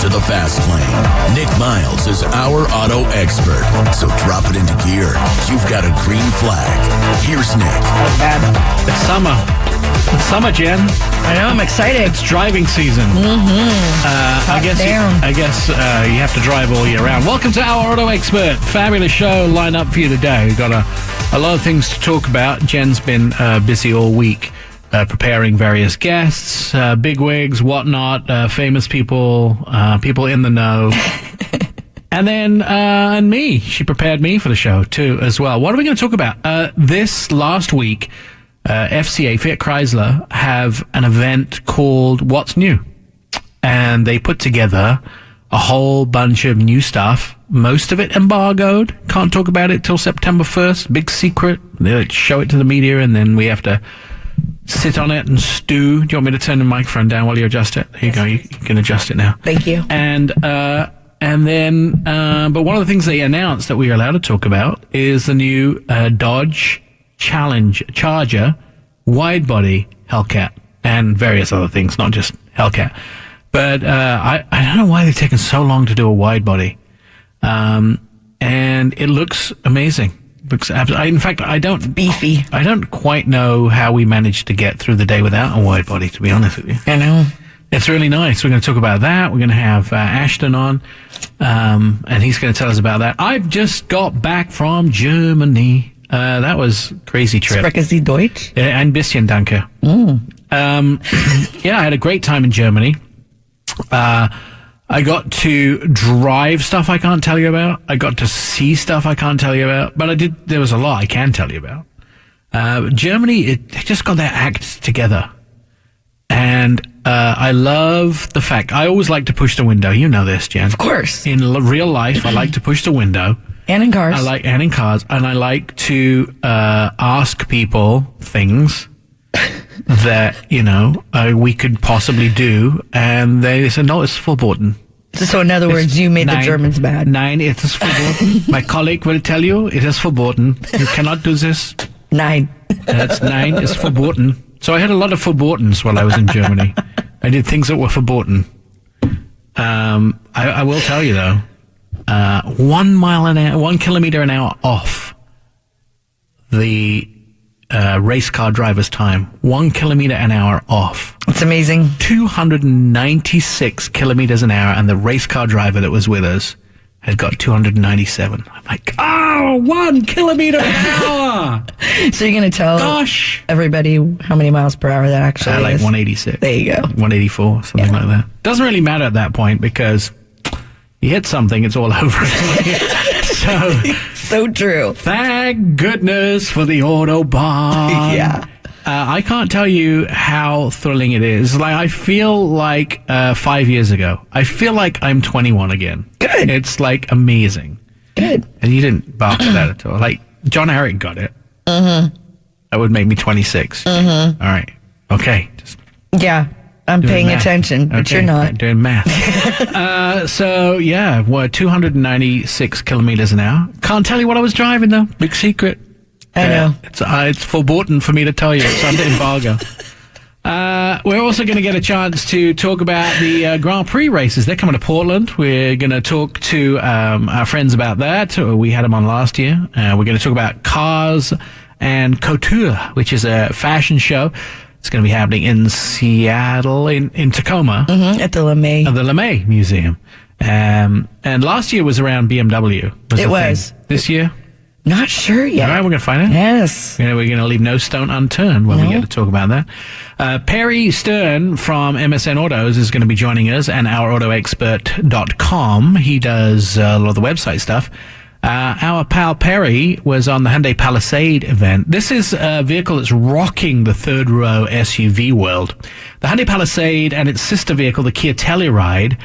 to the fast lane. Nik Miles is our auto expert, so drop it into gear. You've got a green flag. Here's Nik. Oh, man. It's summer. It's summer, Jen. I know, I'm excited. It's driving season. I guess you have to drive all year round. Welcome to our auto expert. Fabulous show lined up for you today. We've got a lot of things to talk about. Jen's been busy all week preparing various guests, bigwigs, whatnot, famous people, people in the know. And then, and me. She prepared me for the show, too, as well. What are we going to talk about? This last week, FCA, Fiat Chrysler, have an event called What's New? And they put together a whole bunch of new stuff, most of it embargoed. Can't talk about it till September 1st. Big secret. They show it to the media, and then we have to sit on it and stew. Do you want me to turn the microphone down while you adjust it? There you go. You can adjust it now. Thank you. And then, but one of the things they announced that we are allowed to talk about is the new Dodge Charger wide body Hellcat and various other things, not just Hellcat. But I don't know why they've taken so long to do a wide body, and it looks amazing. Looks in fact, I don't beefy. I don't quite know how we managed to get through the day without a wide body, to be honest with you. I know. It's really nice. We're going to talk about that. We're going to have Ashton on, and he's going to tell us about that. I've just got back from Germany. That was a crazy trip. Sprechen Sie Deutsch? Ein bisschen, danke. Yeah, I had a great time in Germany. I got to drive stuff I can't tell you about. I got to see stuff I can't tell you about. But there was a lot I can tell you about. Germany, they just got their act together. And I love the fact, I always like to push the window. You know this, Jen. Of course. In real life, I like to push the window. And in cars. And in cars. And I like to ask people things that, we could possibly do. And they said, no, it's verboten. So in other words, you made the Germans mad. Nein, it is verboten. My colleague will tell you it is verboten. You cannot do this. Nein. That's nein, it's verboten. So I had a lot of verbotens while I was in Germany. I did things that were verboten. I will tell you though, 1 kilometer an hour off the race car driver's time. 1 kilometer an hour off. It's amazing. 296 kilometers an hour, and the race car driver that was with us had got 297. I'm like, 1 kilometer an hour! So you're going to tell everybody how many miles per hour that actually is? Like 186. There you go. 184, something like that. Doesn't really matter at that point because you hit something, it's all over. So true. Thank goodness for the Autobahn. Yeah. I can't tell you how thrilling it is. Like, I feel like 5 years ago. I feel like I'm 21 again. Good. It's like amazing. Good. And you didn't bark at that at all. Like, John Eric got it. Mm-hmm. That would make me 26. Mm-hmm. All right. Okay. Yeah. I'm paying attention, but you're not. I'm doing math. So, yeah, 296 kilometers an hour. Can't tell you what I was driving, though. Big secret. I know. It's verboten for me to tell you. It's under embargo. We're also going to get a chance to talk about the Grand Prix races. They're coming to Portland. We're going to talk to our friends about that. We had them on last year. We're going to talk about Cars and Couture, which is a fashion show. It's going to be happening in Seattle, in Tacoma. Mm-hmm, at the LeMay. At the LeMay Museum. And last year was around BMW. It was. This year? Not sure yet. All right, we're going to find out. Yes. We're going to leave no stone unturned when we get to talk about that. Perry Stern from MSN Autos is going to be joining us, and ourautoexpert.com. He does a lot of the website stuff. Our pal Perry was on the Hyundai Palisade event. This is a vehicle that's rocking the third row SUV world. The Hyundai Palisade and its sister vehicle, the Kia Telluride.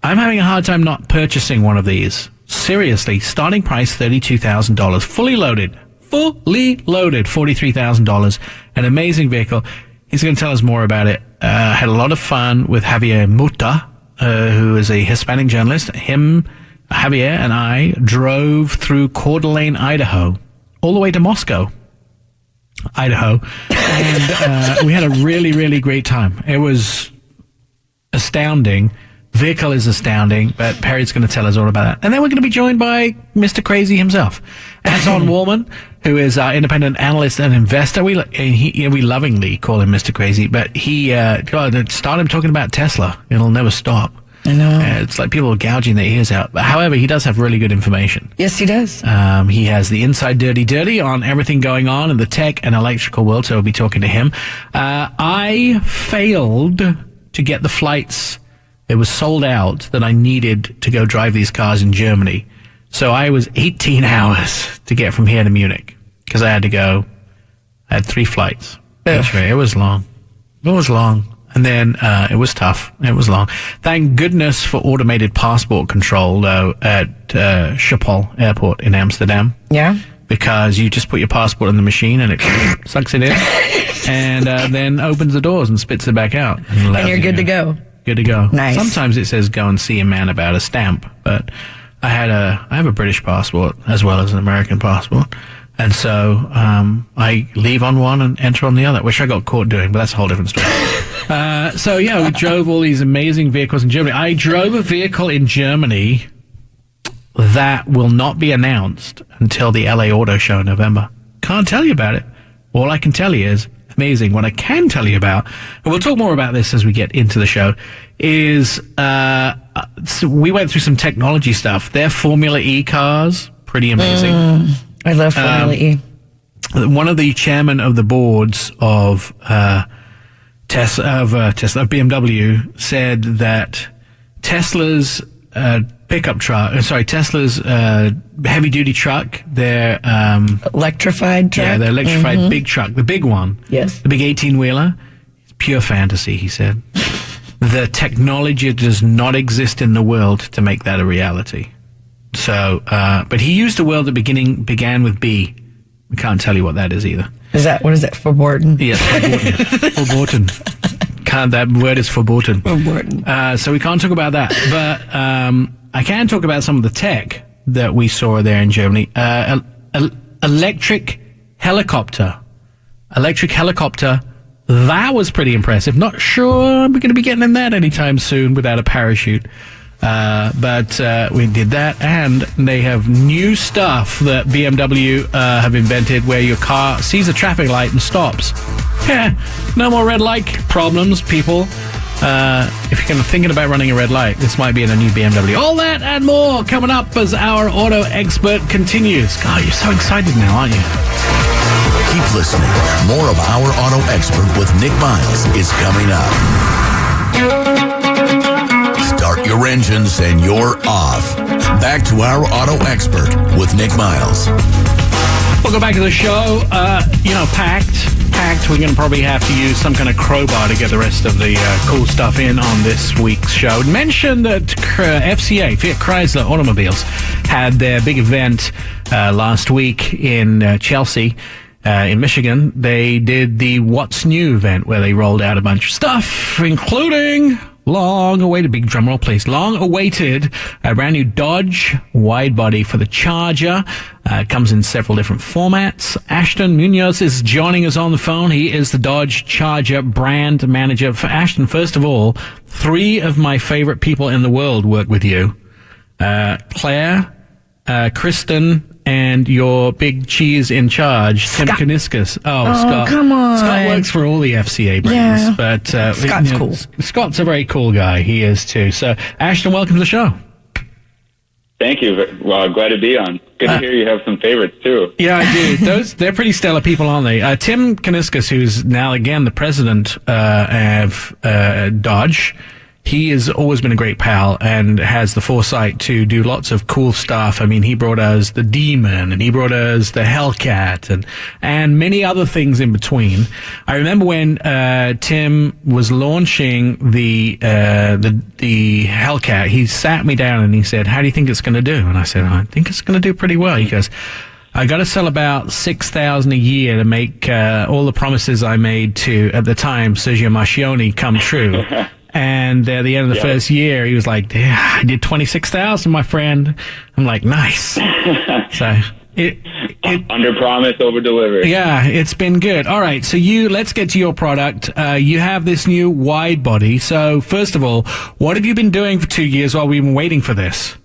I'm having a hard time not purchasing one of these. Seriously, starting price $32,000, fully loaded, $43,000. An amazing vehicle. He's going to tell us more about it. Had a lot of fun with Javier Muta, who is a Hispanic journalist. Javier and I drove through Coeur d'Alene, Idaho, all the way to Moscow, Idaho, and we had a really, really great time. It was astounding vehicle is astounding, but Perry's going to tell us all about that. And then we're going to be joined by Mr. Crazy himself, Anton Walhman, who is our independent analyst and investor. We lovingly call him Mr. Crazy, but he started talking about Tesla. It'll never stop. I know. It's like people are gouging their ears out. But however, he does have really good information. Yes, he does. He has the inside dirty on everything going on in the tech and electrical world, so we'll be talking to him. I failed to get the flights. It was sold out that I needed to go drive these cars in Germany. So I was 18 hours to get from here to Munich because I had 3 flights each way. It was long. And then it was tough. It was long. Thank goodness for automated passport control, though, at Schiphol Airport in Amsterdam. Yeah. Because you just put your passport in the machine and it sucks it in and then opens the doors and spits it back out. And you're good to go. Good to go. Nice. Sometimes it says go and see a man about a stamp, but I have a British passport as well as an American passport. And so I leave on one and enter on the other, which I got caught doing, but that's a whole different story. So, we drove all these amazing vehicles in Germany. I drove a vehicle in Germany that will not be announced until the LA Auto Show in November. Can't tell you about it. All I can tell you is amazing. What I can tell you about, and we'll talk more about this as we get into the show, is so we went through some technology stuff. Their Formula E cars, pretty amazing. I love Formula E. One of the chairmen of the boards of BMW said that Tesla's Tesla's heavy duty truck, their electrified truck. Yeah, the electrified big truck, the big one. Yes. The big 18-wheeler. It's pure fantasy, he said. The technology does not exist in the world to make that a reality. So, but he used a word that began with B. We can't tell you what that is either. What is that, verboten? Yes, verboten. That word is verboten. Verboten. So we can't talk about that. But I can talk about some of the tech that we saw there in Germany. Electric helicopter. That was pretty impressive. Not sure we're going to be getting in that anytime soon without a parachute. But we did that, and they have new stuff that BMW have invented where your car sees a traffic light and stops. Yeah, no more red light problems, people. If you're thinking about running a red light, this might be in a new BMW. All that and more coming up as our auto expert continues. God, you're so excited now, aren't you? Keep listening. More of Our Auto Expert with Nik Miles is coming up. Start your engines and you're off. Back to Our Auto Expert with Nik Miles. Welcome back to the show. Packed. We're going to probably have to use some kind of crowbar to get the rest of the cool stuff in on this week's show. Mention that FCA, Fiat Chrysler Automobiles, had their big event last week in Chelsea. In Michigan. They did the What's New event where they rolled out a bunch of stuff, including long-awaited, big drum roll please, long-awaited brand new Dodge wide body for the Charger. Comes in several different formats. Ashton Munoz is joining us on the phone. He is the Dodge Charger brand manager. For Ashton, first of all, 3 of my favorite people in the world work with you. Claire, Kristen, and your big cheese in charge, Tim Kaniskas. Oh, Scott. Come on. Scott works for all the FCA brands. Yeah. But Scott's cool. Scott's a very cool guy. He is too. So, Ashton, welcome to the show. Thank you. Well, glad to be on. Good to hear you have some favorites, too. Yeah, I do. They're pretty stellar people, aren't they? Tim Kaniskas, who's now, again, the president of Dodge, he has always been a great pal and has the foresight to do lots of cool stuff. I mean, he brought us the Demon and he brought us the Hellcat and many other things in between. I remember when Tim was launching the Hellcat, he sat me down and he said, "How do you think it's going to do?" And I said, "I think it's going to do pretty well." He goes, "I got to sell about 6,000 a year to make all the promises I made to, at the time, Sergio Marchionne come true." And at the end of the first year, he was like, "Yeah, I did 26,000, my friend." I'm like, "Nice." So Under promise, over deliver. Yeah, it's been good. All right, so let's get to your product. You have this new wide body. So first of all, what have you been doing for 2 years while we've been waiting for this?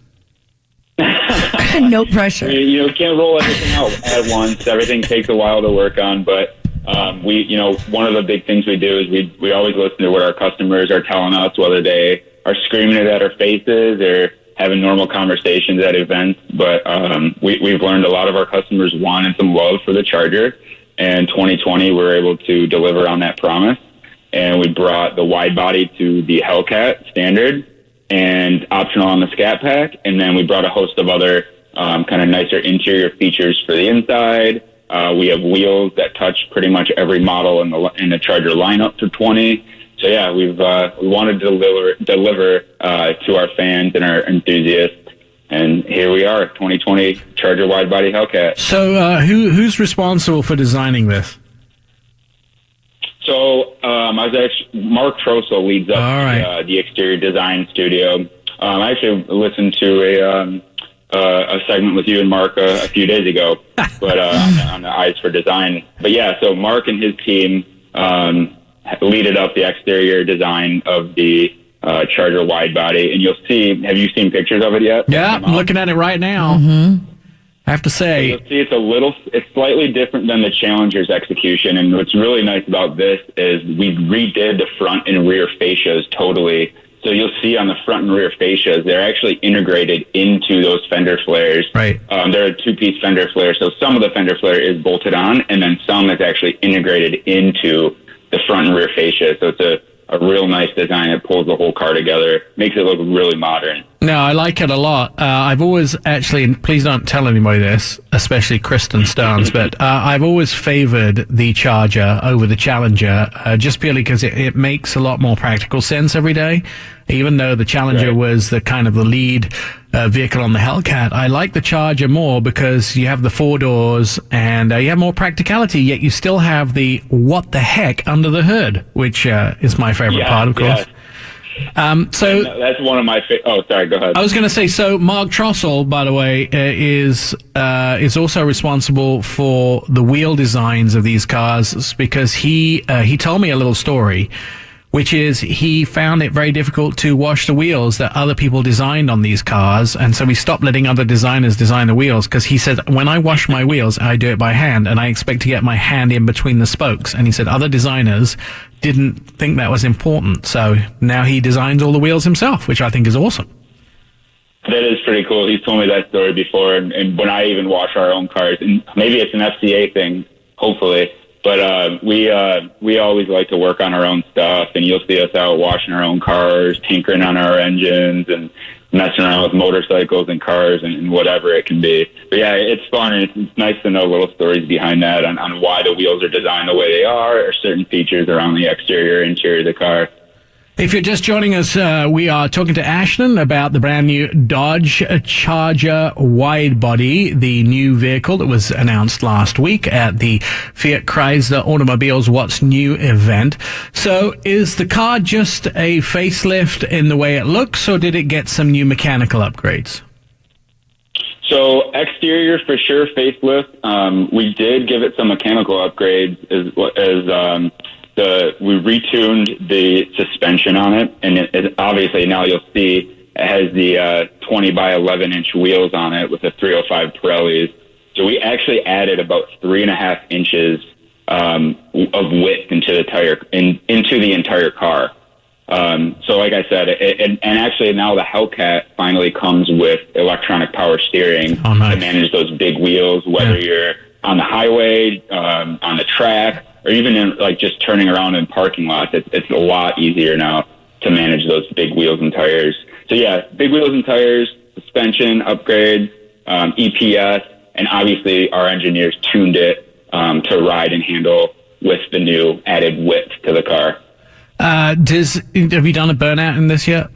No pressure. We can't roll everything out at once. Everything takes a while to work on, but one of the big things we do is we always listen to what our customers are telling us, whether they are screaming it at our faces or having normal conversations at events. But we've learned a lot of our customers wanted some love for the Charger, and 2020 we were able to deliver on that promise, and we brought the wide body to the Hellcat standard and optional on the Scat Pack, and then we brought a host of other kind of nicer interior features for the inside. We have wheels that touch pretty much every model in the Charger lineup for 20. So yeah, we wanted to deliver to our fans and our enthusiasts, and here we are, 2020 Charger wide body Hellcat. So who's responsible for designing this? So Mark Trossel leads up the exterior design studio. I actually listened to a segment with you and Mark a few days ago, but on the Eyes for Design. But yeah, so Mark and his team leaded up the exterior design of the Charger wide body, and you'll see. Have you seen pictures of it yet? Yeah, I'm looking at it right now. Mm-hmm. I have to say, so you'll see it's slightly different than the Challenger's execution, and what's really nice about this is we redid the front and rear fascias totally. So you'll see on the front and rear fascias, they're actually integrated into those fender flares. Right. They're a two-piece fender flare, so some of the fender flare is bolted on, and then some is actually integrated into the front and rear fascia. So it's a real nice design. It pulls the whole car together, makes it look really modern. No, I like it a lot. I've always actually, and please don't tell anybody this, especially Kristen Starnes, but I've always favored the Charger over the Challenger, just purely because it makes a lot more practical sense every day. Even though the Challenger was the kind of the lead vehicle on the Hellcat, I like the Charger more because you have the 4 doors and you have more practicality, yet you still have the what the heck under the hood, which is my favorite part, of course. So that's one of my oh, sorry, go ahead. I was going to say, so Mark Trossel, by the way, is also responsible for the wheel designs of these cars, because he told me a little story, which is he found it very difficult to wash the wheels that other people designed on these cars, and so he stopped letting other designers design the wheels, because he said, when I wash my wheels, I do it by hand, and I expect to get my hand in between the spokes. And he said other designers didn't think that was important, so now he designs all the wheels himself, which I think is awesome. That is pretty cool. He's told me that story before, and when I even wash our own cars, and maybe it's an FCA thing, hopefully, but we always like to work on our own stuff, and you'll see us out washing our own cars, tinkering on our engines, and messing around with motorcycles and cars and whatever it can be. But yeah, it's fun, and it's nice to know little stories behind that on why the wheels are designed the way they are, or certain features around the exterior, interior of the car. If you're just joining us, we are talking to Ashton about the brand new Dodge Charger wide body, the new vehicle that was announced last week at the Fiat Chrysler Automobiles What's New event. So is the car just a facelift in the way it looks, or did it get some new mechanical upgrades? So exterior for sure facelift. We did give it some mechanical upgrades we retuned the suspension on it, and it obviously now you'll see it has the 20 by 11 inch wheels on it with the 305 Pirellis. So we actually added about 3.5 inches of width into the entire car. So like I said, and actually now the Hellcat finally comes with electronic power steering to manage those big wheels, whether you're on the highway, on the track, or even in like just turning around in parking lots. It's a lot easier now to manage those big wheels and tires. So yeah, big wheels and tires, suspension upgrades, EPS, and obviously our engineers tuned it to ride and handle with the new added width to the car. Have you done a burnout in this yet?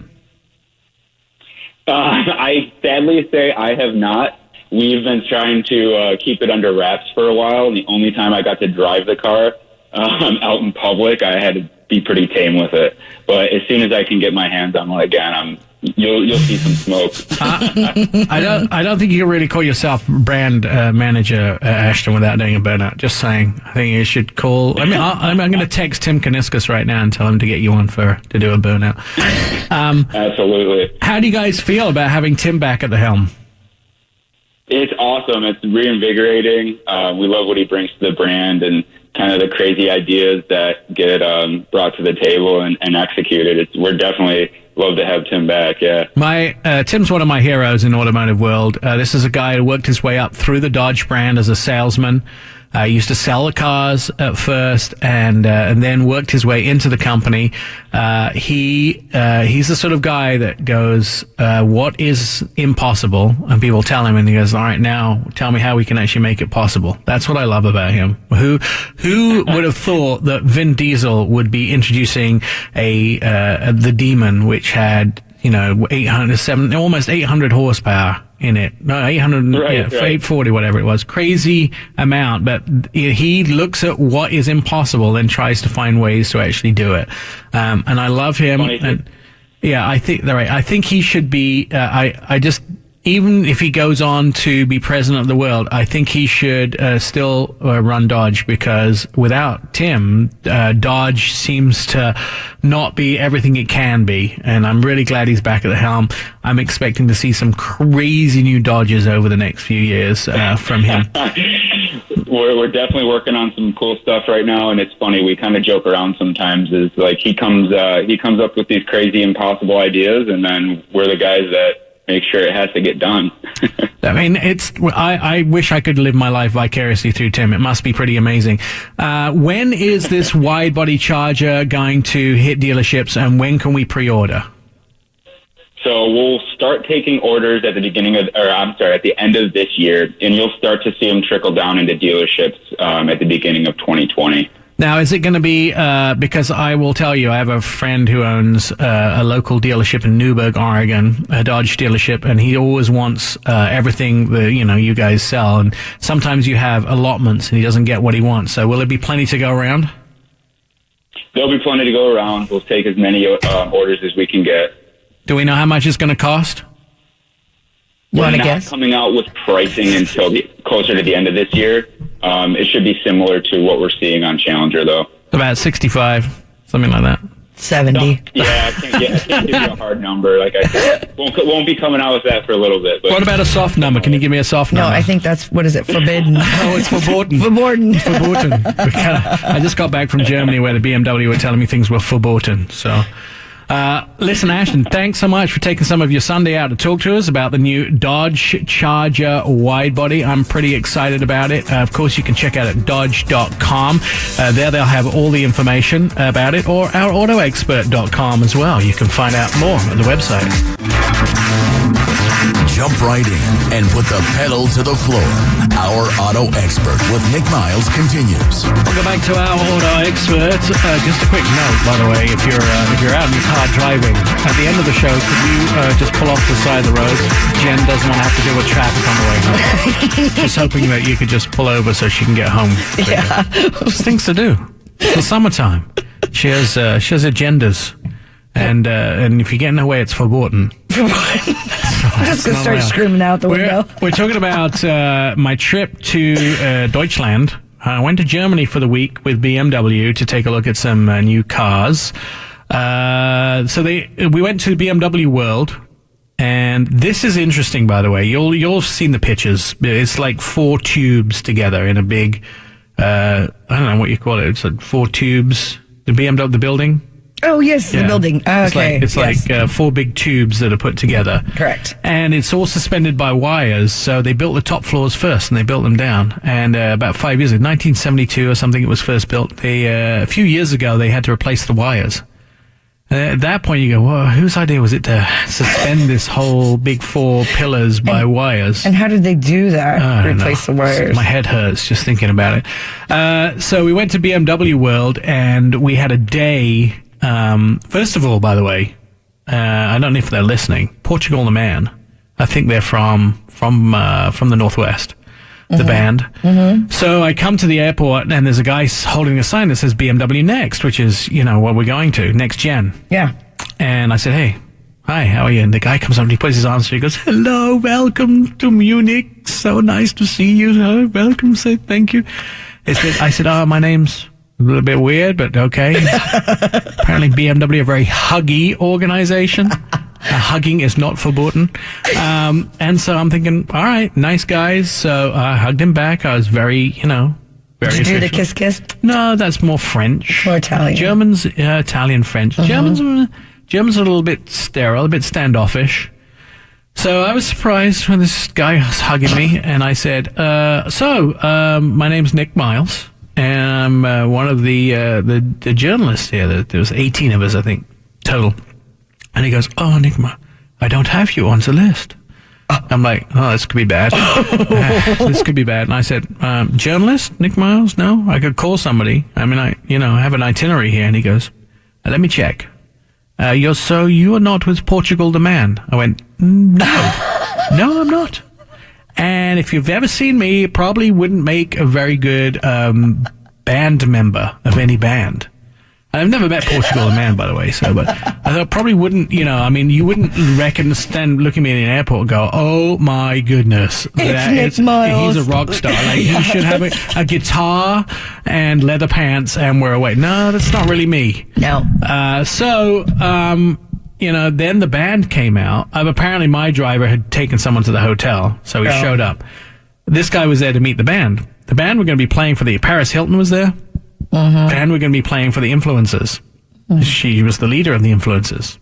I sadly say I have not. We've been trying to keep it under wraps for a while, and the only time I got to drive the car out in public, I had to be pretty tame with it. But as soon as I can get my hands on one again, I'm you'll see some smoke. I don't think you can really call yourself brand manager, Ashton, without doing a burnout. Just saying. I think you should call. I mean, I'm going to text Tim Kaniskas right now and tell him to get you on to do a burnout. Absolutely. How do you guys feel about having Tim back at the helm? It's awesome. It's reinvigorating. We love what he brings to the brand and kind of the crazy ideas that get brought to the table and executed. We're definitely love to have Tim back. Yeah. Tim's one of my heroes in the automotive world. This is a guy who worked his way up through the Dodge brand as a salesman. Used to sell the cars at first, and then worked his way into the company. He's the sort of guy that goes, "What is impossible?" And people tell him, and he goes, "All right, now tell me how we can actually make it possible." That's what I love about him. Who would have thought that Vin Diesel would be introducing the Demon, which had almost 800 horsepower in it. No, 800, right. 840, whatever it was. Crazy amount, but he looks at what is impossible and tries to find ways to actually do it. And I love him. And yeah, I think they're right. I think he should be, even if he goes on to be president of the world, I think he should still run Dodge, because without Tim, Dodge seems to not be everything it can be. And I'm really glad he's back at the helm. I'm expecting to see some crazy new Dodges over the next few years from him. We're definitely working on some cool stuff right now, and it's funny. We kind of joke around sometimes. Is like he comes up with these crazy, impossible ideas, and then we're the guys that make sure it has to get done. I mean, I wish I could live my life vicariously through Tim. It must be pretty amazing. When is this wide body Charger going to hit dealerships, and when can we pre-order? So we'll start taking orders at the end of this year, and you'll start to see them trickle down into dealerships at the beginning of 2020. Now, is it going to be, because I will tell you, I have a friend who owns a local dealership in Newberg, Oregon, a Dodge dealership, and he always wants everything that, you guys sell. And sometimes you have allotments and he doesn't get what he wants. So will there be plenty to go around? There'll be plenty to go around. We'll take as many orders as we can get. Do we know how much it's going to cost? We're not coming out with pricing until closer to the end of this year. It should be similar to what we're seeing on Challenger, though. About 65, something like that. 70. I can't give you a hard number. Like I said, won't be coming out with that for a little bit. But. What about a soft number? Can you give me a soft number? No, I think that's, what is it, forbidden? Oh, it's verboten. Verboten. I just got back from Germany where the BMW were telling me things were verboten, so... listen, Ashton, thanks so much for taking some of your Sunday out to talk to us about the new Dodge Charger wide body. I'm pretty excited about it. Of course, you can check out at dodge.com. There they'll have all the information about it, or ourautoexpert.com as well. You can find out more at the website. Jump right in and put the pedal to the floor. Our Auto Expert with Nik Miles continues. Welcome back to Our Auto Expert. Just a quick note, by the way, if you're out in your car driving, at the end of the show, could you just pull off the side of the road? Jen doesn't want to have to deal with traffic on the way home. Just hoping that you could just pull over so she can get home. Yeah. There's things to do. It's the summertime. She has agendas. And if you get in her way, it's verboten. Just gonna start screaming out the window. We're talking about my trip to Deutschland. I went to Germany for the week with BMW to take a look at some new cars. So we went to BMW World, and this is interesting, by the way. You'll have seen the pictures. It's like 4 tubes together in a big, I don't know what you call it. It's like 4 tubes. The BMW, the building. Oh, yes, the building. Okay. It's like 4 big tubes that are put together. Correct. And it's all suspended by wires. So they built the top floors first, and they built them down. And about 5 years ago, 1972 or something, it was first built. A few years ago, they had to replace the wires. At that point, you go, well, whose idea was it to suspend this whole big 4 pillars by wires? And how did they do that? Replace the wires? My head hurts just thinking about it. So we went to BMW World, and we had a day. First of all, by the way, I don't know if they're listening. Portugal the Man. I think they're from the Northwest. The band. Mm-hmm. So I come to the airport, and there's a guy holding a sign that says BMW Next, which is, what we're going to, next gen. Yeah. And I said, hey, hi, how are you? And the guy comes up and he puts his arms through. He goes, hello, welcome to Munich. So nice to see you. Welcome, say thank you. I said, my name's a little bit weird, but okay. Apparently BMW, a very huggy organization. Hugging is not verboten. And so I'm thinking, all right, nice guys. So I hugged him back. I was very, very Did you do the official. kiss? No, that's more French. More Italian. Germans, Italian, French. Germans are a little bit sterile, a bit standoffish. So I was surprised when this guy was hugging me, and I said, my name's Nik Miles, and I'm one of the journalists here. There was 18 of us, I think, total. And he goes, oh, Nik Miles, I don't have you on the list. I'm like, oh, this could be bad. This could be bad. And I said, journalist, Nik Miles? No, I could call somebody. I mean, I have an itinerary here. And he goes, let me check. You are not with Portugal the Man. I went, no, I'm not. And if you've ever seen me, you probably wouldn't make a very good band member of any band. I've never met Portugal the Man, by the way, but I thought probably wouldn't, you wouldn't stand looking at me in an airport and go, oh my goodness. It's Nik Miles. He's a rock star. Like, he should have a guitar and leather pants and we're away. No, that's not really me. No. Then the band came out. Apparently my driver had taken someone to the hotel, so he showed up. This guy was there to meet the band. The band were going to be playing for Paris Hilton was there. And we're going to be playing for the Influencers. She was the leader of the Influencers.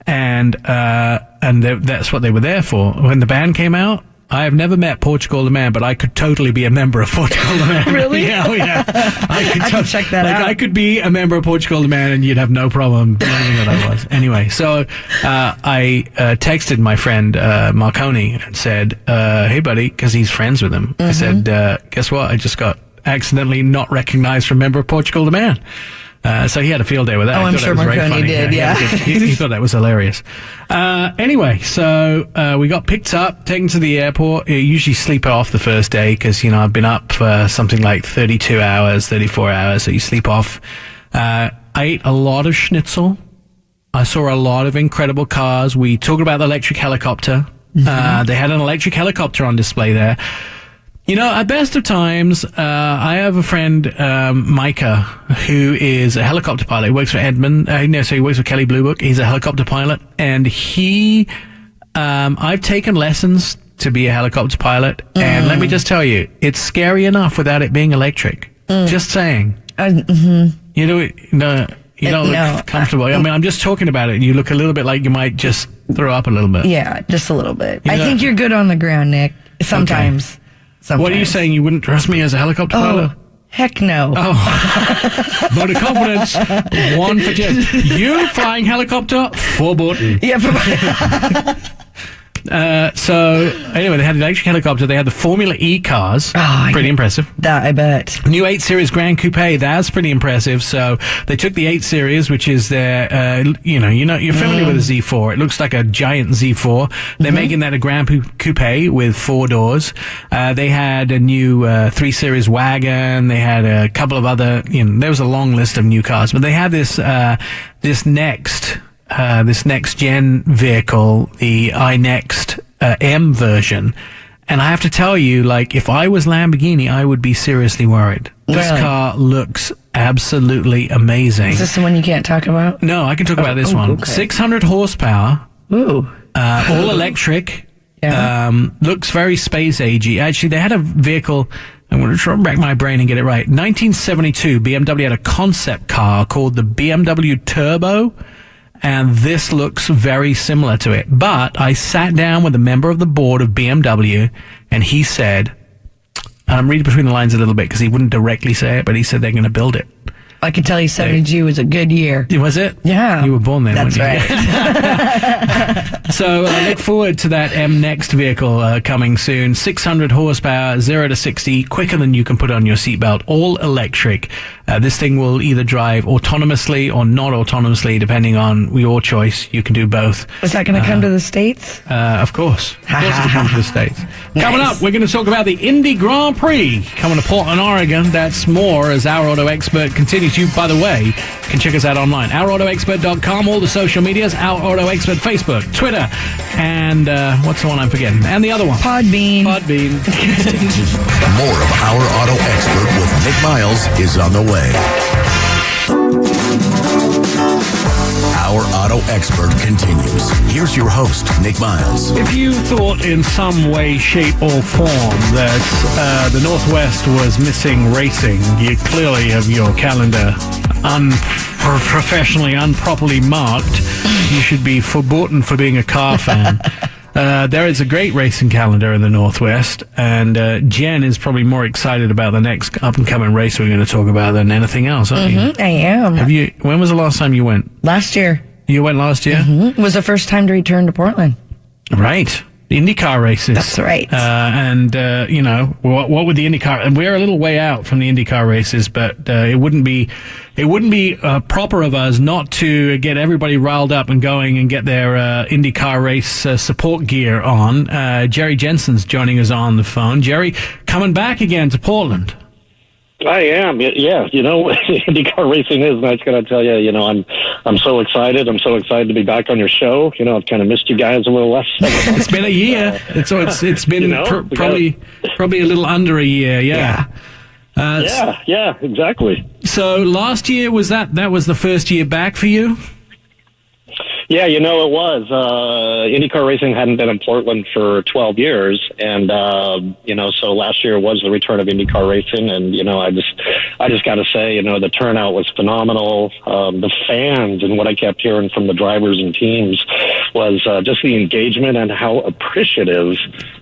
And that's what they were there for. When the band came out, I have never met Portugal the Man, but I could totally be a member of Portugal the Man. Really? Yeah. I can check that out. I could be a member of Portugal the Man and you'd have no problem learning what I was. Anyway, so I texted my friend Marconi and said, hey buddy, because he's friends with him. I said, guess what? I just got accidentally not recognized from member of Portugal the Man. So he had a field day with that. Oh, I'm sure Marconi did, yeah. He thought that was hilarious. Anyway, so we got picked up, taken to the airport. You usually sleep off the first day because, I've been up for something like 32 hours, 34 hours, so you sleep off. I ate a lot of schnitzel. I saw a lot of incredible cars. We talked about the electric helicopter. They had an electric helicopter on display there. At best of times, I have a friend, Micah, who is a helicopter pilot. He works for Edmund. So he works for Kelly Blue Book. He's a helicopter pilot. And I've taken lessons to be a helicopter pilot. And let me just tell you, it's scary enough without it being electric. Just saying. You don't look comfortable. I mean, I'm just talking about it. You look a little bit like you might just throw up a little bit. Yeah, just a little bit. I think you're good on the ground, Nick. Sometimes. Okay. What are you saying? You wouldn't trust me as a helicopter pilot? Heck no. Oh. Vote of confidence. 1 for Jen. You flying helicopter? 4 button. Yeah. So anyway, they had an electric helicopter. They had the Formula E cars. Pretty impressive. That I bet. New 8 Series Grand Coupe. That's pretty impressive. So they took the 8 Series, which is their, you're familiar with the Z4. It looks like a giant Z4. They're making that a Grand Coupe with 4 doors. They had a new 3 Series wagon. They had a couple of other. There was a long list of new cars, but they had this next gen vehicle, the iNext M version. And I have to tell you, if I was Lamborghini, I would be seriously worried. This car looks absolutely amazing. Is this the one you can't talk about? No, I can talk about this one. Okay. 600 horsepower. Ooh. All electric. Yeah. Looks very space agey. Actually, they had a vehicle. I'm going to try and rack my brain and get it right. 1972, BMW had a concept car called the BMW Turbo. And this looks very similar to it. But I sat down with a member of the board of BMW, and he said, and I'm reading between the lines a little bit because he wouldn't directly say it, but he said they're going to build it. I can tell you 72 was a good year. Was it? Yeah. You were born then. That's right. So look forward to that M-Next vehicle coming soon. 600 horsepower, 0 to 60, quicker than you can put on your seatbelt, all electric. This thing will either drive autonomously or not autonomously, depending on your choice. You can do both. Is that going to come to the States? Of course. Of course it'll come to the States. Coming up, we're going to talk about the Indy Grand Prix coming to Portland, Oregon. That's more as Our Auto Expert continues. You, by the way, can check us out online. OurAutoExpert.com, all the social medias, Our Auto Expert, Facebook, Twitter, and what's the one I'm forgetting? And the other one. Podbean. More of Our Auto Expert with Nik Miles is on the way. Our Auto Expert continues. Here's your host, Nik Miles. If you thought in some way, shape, or form that the Northwest was missing racing, you clearly have your calendar unprofessionally, unproperly marked. You should be verboten for being a car fan. There is a great racing calendar in the Northwest, and Jen is probably more excited about the next up-and-coming race we're going to talk about than anything else, aren't you? I am. When was the last time you went? Last year. You went last year? It was the first time to return to Portland. Right. The IndyCar races. That's right. You know, what would the IndyCar... And we're a little way out from the IndyCar races, but it wouldn't be proper of us not to get everybody riled up and going and get their IndyCar race support gear on. Jerry Jenson's joining us on the phone. Jerry, coming back again to Portland. I am, yeah. You know, IndyCar racing is, and I was going to tell you, you know, I'm so excited. I'm so excited to be back on your show. You know, I've kind of missed you guys a little less. It's been a year. It's been you know, probably a little under a year. Yeah. Yeah, exactly. So last year was that was the first year back for you? Yeah, you know, it was. IndyCar racing hadn't been in Portland for 12 years, and you know, so last year was the return of IndyCar racing, and you know, I just got to say, you know, the turnout was phenomenal. The fans, and what I kept hearing from the drivers and teams was just the engagement and how appreciative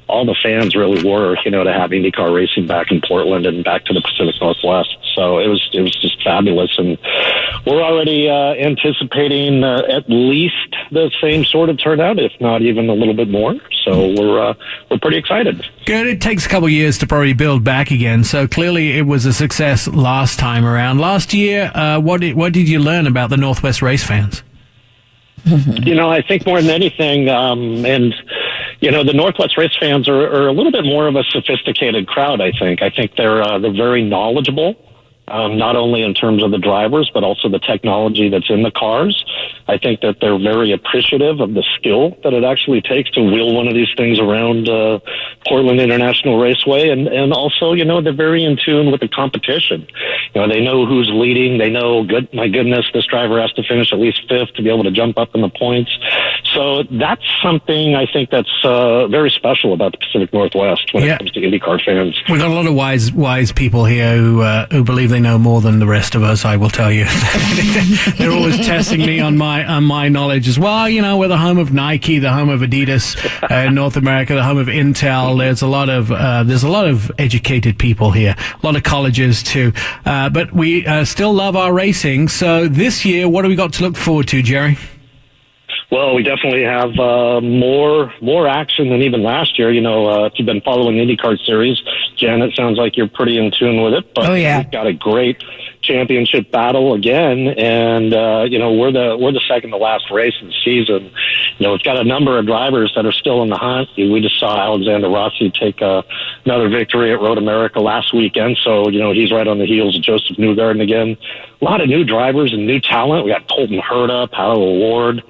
all the fans really were, you know, to have IndyCar racing back in Portland and back to the Pacific Northwest. So it was just fabulous, and we're already anticipating at least the same sort of turnout, if not even a little bit more. So we're pretty excited. Good. It takes a couple of years to probably build back again. So clearly, it was a success last time around. Last year, what did you learn about the Northwest race fans? You know, I think more than anything, and you know, the Northwest race fans are a little bit more of a sophisticated crowd. I think they're very knowledgeable. Not only in terms of the drivers, but also the technology that's in the cars. I think that they're very appreciative of the skill that it actually takes to wheel one of these things around Portland International Raceway. And also, you know, they're very in tune with the competition. You know, they know who's leading. They know, my goodness, this driver has to finish at least fifth to be able to jump up in the points. So that's something I think that's very special about the Pacific Northwest when it comes to IndyCar fans. We've got a lot of wise people here who believe they know more than the rest of us, I will tell you. They're always testing me on my knowledge as well. You know, we're the home of Nike, the home of Adidas in North America, the home of Intel. There's a lot of educated people here, a lot of colleges too. But we still love our racing. So this year, what do we got to look forward to, Jerry? Well, we definitely have more action than even last year. You know, if you've been following IndyCar series, Jen, it sounds like you're pretty in tune with it. But we've got a great championship battle again, and you know, we're the second to last race of the season. You know, we've got a number of drivers that are still in the hunt. We just saw Alexander Rossi take another victory at Road America last weekend, so you know, he's right on the heels of Joseph Newgarden again. A lot of new drivers and new talent. We got Colton Herta, Paolo Ward,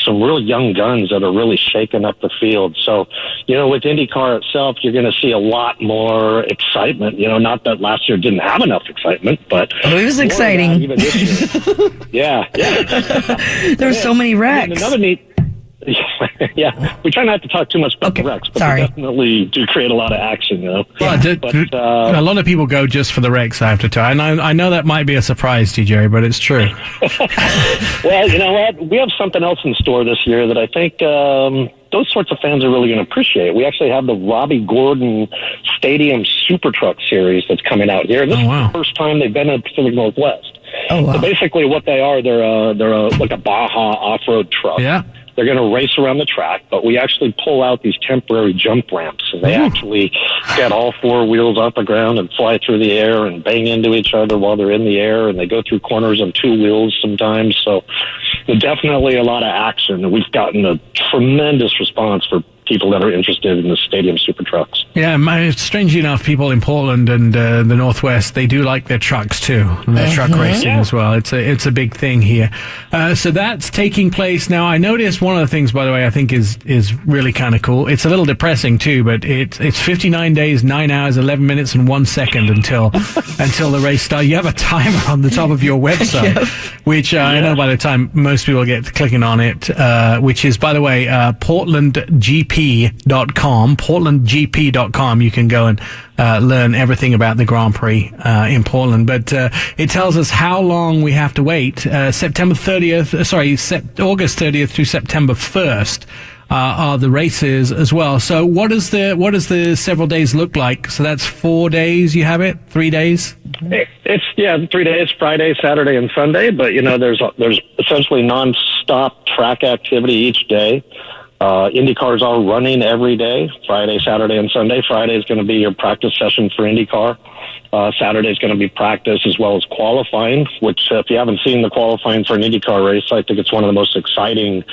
some real young guns that are really shaking up the field. So, you know, with IndyCar itself, you're going to see a lot more excitement. You know, not that last year didn't have enough excitement, but it was exciting. Even this year. Yeah. There were so many wrecks. And another neat. Yeah, we try not to talk too much about the wrecks, but we definitely do create a lot of action, you know. Well, a lot of people go just for the wrecks, I have to tell. I know that might be a surprise to you, Jerry, but it's true. Well, you know what? We have something else in store this year that I think those sorts of fans are really going to appreciate. We actually have the Robbie Gordon Stadium Super Truck Series that's coming out here. This is the first time they've been in the Pacific Northwest. Oh, wow. So basically what they are, they're like a Baja off-road truck. Yeah. They're going to race around the track, but we actually pull out these temporary jump ramps, and they actually get all four wheels off the ground and fly through the air and bang into each other while they're in the air, and they go through corners on two wheels sometimes. So there's definitely a lot of action, and we've gotten a tremendous response for people that are interested in the stadium super trucks. Yeah, strangely enough, people in Portland and the Northwest, they do like their trucks too, and their truck racing as well. It's a big thing here. So that's taking place now. I noticed one of the things, by the way, I think is really kind of cool. It's a little depressing too, but it's 59 days, 9 hours, 11 minutes, and 1 second until the race starts. You have a timer on the top of your website, which I know by the time most people get clicking on it, which is, by the way, PortlandGP.com, PortlandGP.com. You can go and learn everything about the Grand Prix in Portland. But it tells us how long we have to wait. August 30th through September 1st are the races as well. So what does the several days look like? So that's 4 days. You have it? 3 days? It's 3 days, Friday, Saturday, and Sunday. But there's essentially non-stop track activity each day. IndyCars are running every day, Friday, Saturday, and Sunday. Friday is going to be your practice session for IndyCar. Saturday is going to be practice as well as qualifying, which if you haven't seen the qualifying for an IndyCar race, I think it's one of the most exciting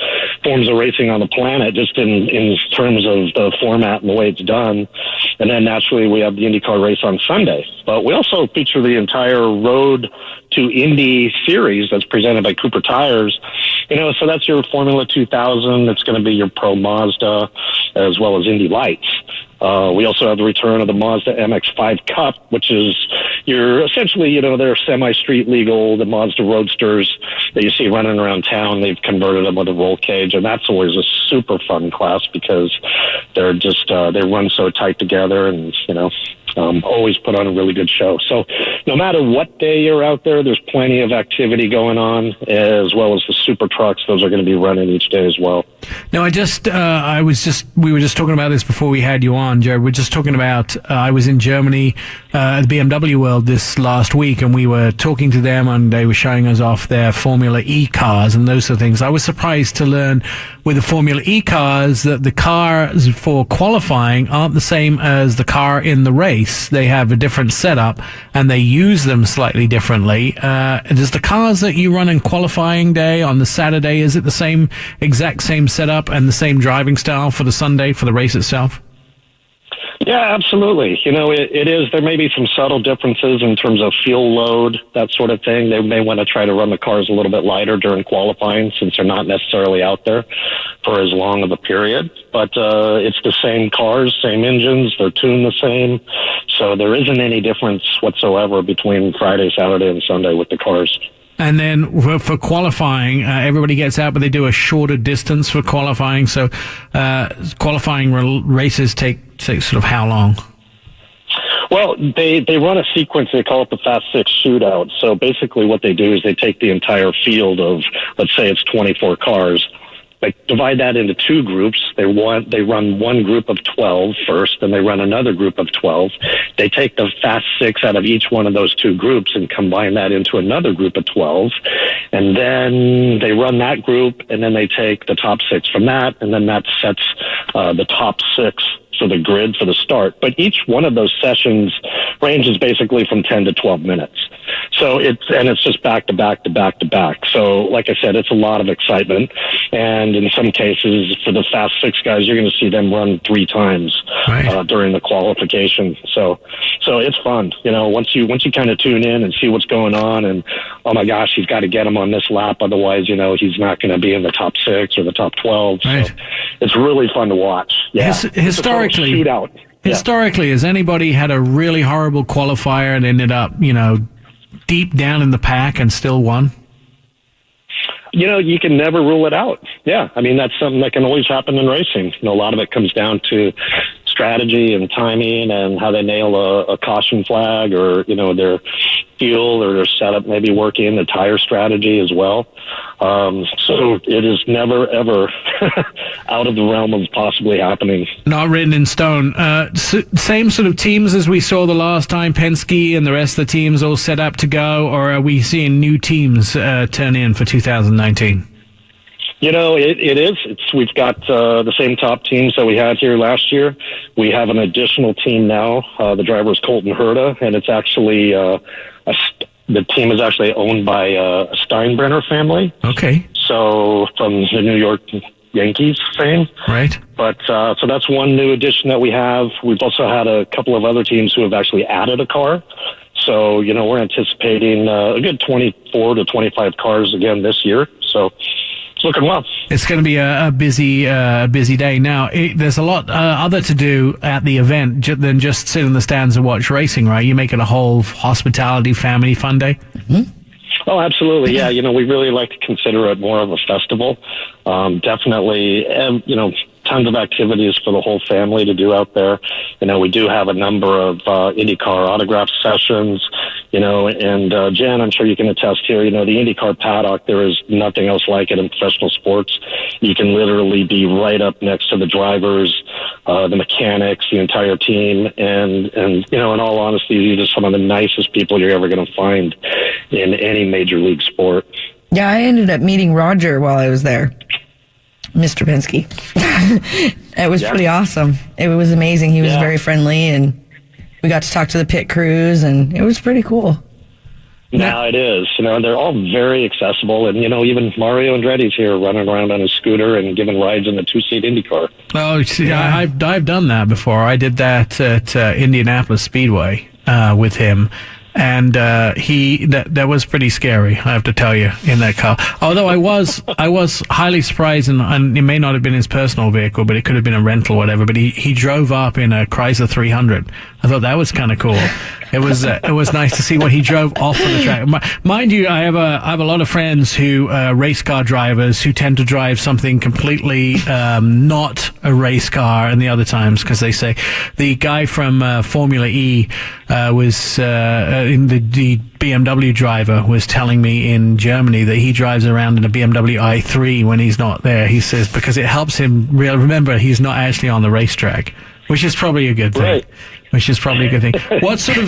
forms of racing on the planet, just in terms of the format and the way it's done. And then naturally we have the IndyCar race on Sunday. But we also feature the entire Road to Indy series that's presented by Cooper Tires. So that's your Formula 2000. It's going to be your Pro Mazda as well as Indy Lights. We also have the return of the Mazda MX-5 Cup, which is essentially, they're semi-street legal, the Mazda Roadsters that you see running around town. They've converted them with a roll cage, and that's always a super fun class because they're just, they run so tight together and, always put on a really good show. So no matter what day you're out there, there's plenty of activity going on, as well as the super trucks. Those are going to be running each day as well. Now, we were just talking about this before we had you on, Joe. We're just talking about, I was in Germany at the BMW World this last week, and we were talking to them, and they were showing us off their Formula E cars and those sort of things. I was surprised to learn with the Formula E cars that the cars for qualifying aren't the same as the car in the race. They have a different setup, and they use them slightly differently. Does the cars that you run in qualifying day on the Saturday, is it the exact same setup and the same driving style for the Sunday for the race itself? Yeah, absolutely. It is. There may be some subtle differences in terms of fuel load, that sort of thing. They may want to try to run the cars a little bit lighter during qualifying since they're not necessarily out there for as long of a period. But it's the same cars, same engines. They're tuned the same. So there isn't any difference whatsoever between Friday, Saturday, and Sunday with the cars. And then for qualifying, everybody gets out, but they do a shorter distance for qualifying. So qualifying races take sort of how long? Well, they run a sequence. They call it the Fast Six Shootout. So basically what they do is they take the entire field of, let's say it's 24 cars. They divide that into two groups. They run one group of 12 first, then they run another group of 12. They take the Fast Six out of each one of those two groups and combine that into another group of 12. And then they run that group, and then they take the top six from that, and then that sets the top six for the grid for the start. But each one of those sessions ranges basically from 10 to 12 minutes. So it's just back to back to back to back. So like I said, it's a lot of excitement. And in some cases for the Fast Six guys, you're going to see them run 3 times during the qualification. So it's fun. Once you kind of tune in and see what's going on, and oh my gosh, he's got to get him on this lap. Otherwise, he's not going to be in the top 6 or the top 12. Right. So it's really fun to watch. Yeah. Historically, shootout. Historically, has anybody had a really horrible qualifier and ended up, deep down in the pack and still won? You can never rule it out. Yeah. I mean, that's something that can always happen in racing. A lot of it comes down to strategy and timing and how they nail a caution flag, or, their fuel or their setup maybe working, the tire strategy as well. So it is never, ever out of the realm of possibly happening. Not written in stone. Same sort of teams as we saw the last time, Penske and the rest of the teams all set up to go, or are we seeing new teams turn in for 2019? It is. We've got the same top teams that we had here last year. We have an additional team now. The driver is Colton Herta, and it's actually the team is actually owned by a Steinbrenner family. Okay. So from the New York Yankees fame. Right. But so that's one new addition that we have. We've also had a couple of other teams who have actually added a car. So, we're anticipating a good 24 to 25 cars again this year. So it's looking well. It's going to be a busy day. Now, there's a lot other to do at the event than just sit in the stands and watch racing, right? You make it a whole hospitality, family fun day. Mm-hmm. Oh, absolutely. Yeah. We really like to consider it more of a festival. Definitely, tons of activities for the whole family to do out there. We do have a number of IndyCar autograph sessions, and Jen, I'm sure you can attest here, the IndyCar paddock, there is nothing else like it in professional sports. You can literally be right up next to the drivers, the mechanics, the entire team, and in all honesty, these are some of the nicest people you're ever going to find in any major league sport. Yeah, I ended up meeting Roger while I was there. Mr. Penske. It was pretty awesome. It was amazing. He was very friendly, and we got to talk to the pit crews, and it was pretty cool. Now it is. They're all very accessible, and, even Mario Andretti's here running around on his scooter and giving rides in the two-seat IndyCar. Oh, see, yeah. I've done that before. I did that at Indianapolis Speedway with him. And that was pretty scary, I have to tell you, in that car. Although I was highly surprised, and it may not have been his personal vehicle, but it could have been a rental or whatever. But he drove up in a Chrysler 300. I thought that was kind of cool. It was nice to see what he drove off of the track. Mind you, I have a lot of friends who race car drivers who tend to drive something completely not a race car, and the other times, because they say the guy from Formula E was in the BMW driver was telling me in Germany that he drives around in a BMW i3 when he's not there. He says because it helps him remember he's not actually on the racetrack, which is probably a good thing. Right. Which is probably a good thing. What sort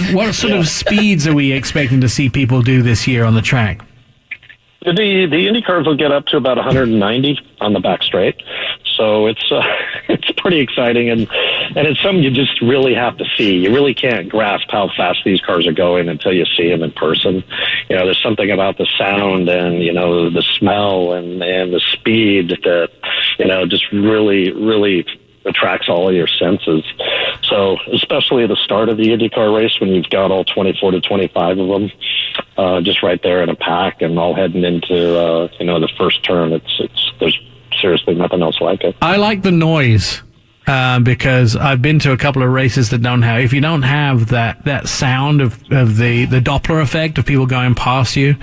of speeds are we expecting to see people do this year on the track? The Indy cars will get up to about 190 on the back straight, so it's pretty exciting, and it's something you just really have to see. You really can't grasp how fast these cars are going until you see them in person. There's something about the sound and the smell and the speed that just really attracts all of your senses. So especially at the start of the IndyCar race when you've got all 24 to 25 of them just right there in a pack and all heading into the first turn, there's seriously nothing else like it. I like the noise because I've been to a couple of races that if you don't have that sound of the Doppler effect of people going past you,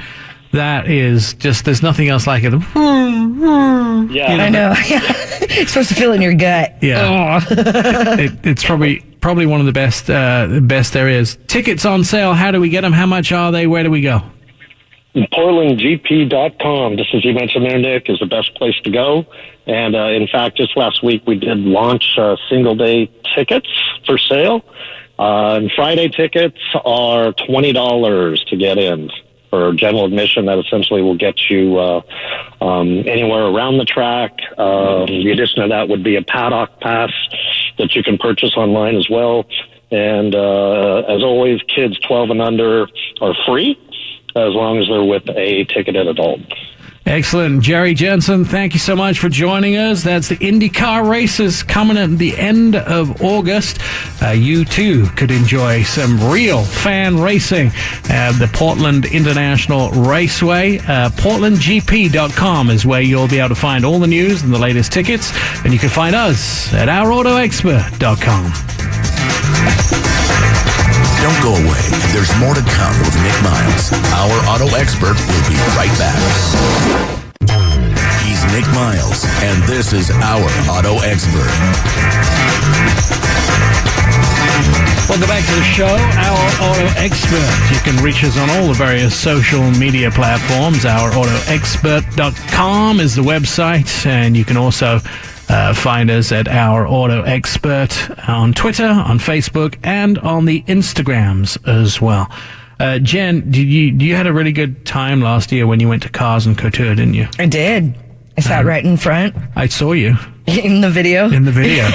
that is just, there's nothing else like it. Yeah, I know. It's supposed to feel in your gut. Yeah, it's probably one of the best there is. Tickets on sale. How do we get them? How much are they? Where do we go? PortlandGP.com, just as you mentioned there, Nick, is the best place to go. And in fact, just last week we did launch single-day tickets for sale. And Friday tickets are $20 to get in. For general admission, that essentially will get you anywhere around the track. The addition of that would be a paddock pass that you can purchase online as well. And as always, kids 12 and under are free as long as they're with a ticketed adult. Excellent. Jerry Jenson, thank you so much for joining us. That's the IndyCar races coming at the end of August. You too could enjoy some real fan racing at the Portland International Raceway. PortlandGP.com is where you'll be able to find all the news and the latest tickets. And you can find us at OurAutoExpert.com. Don't go away. There's more to come with Nik Miles. Our auto expert will be right back. He's Nik Miles, and this is Our Auto Expert. Welcome back to the show, Our Auto Expert. You can reach us on all the various social media platforms. OurAutoExpert.com is the website, and you can also find us at Our Auto Expert on Twitter, on Facebook, and on the Instagrams as well. Jen, you had a really good time last year when you went to Cars and Couture, didn't you? I did. I sat right in front. I saw you. In the video? In the video.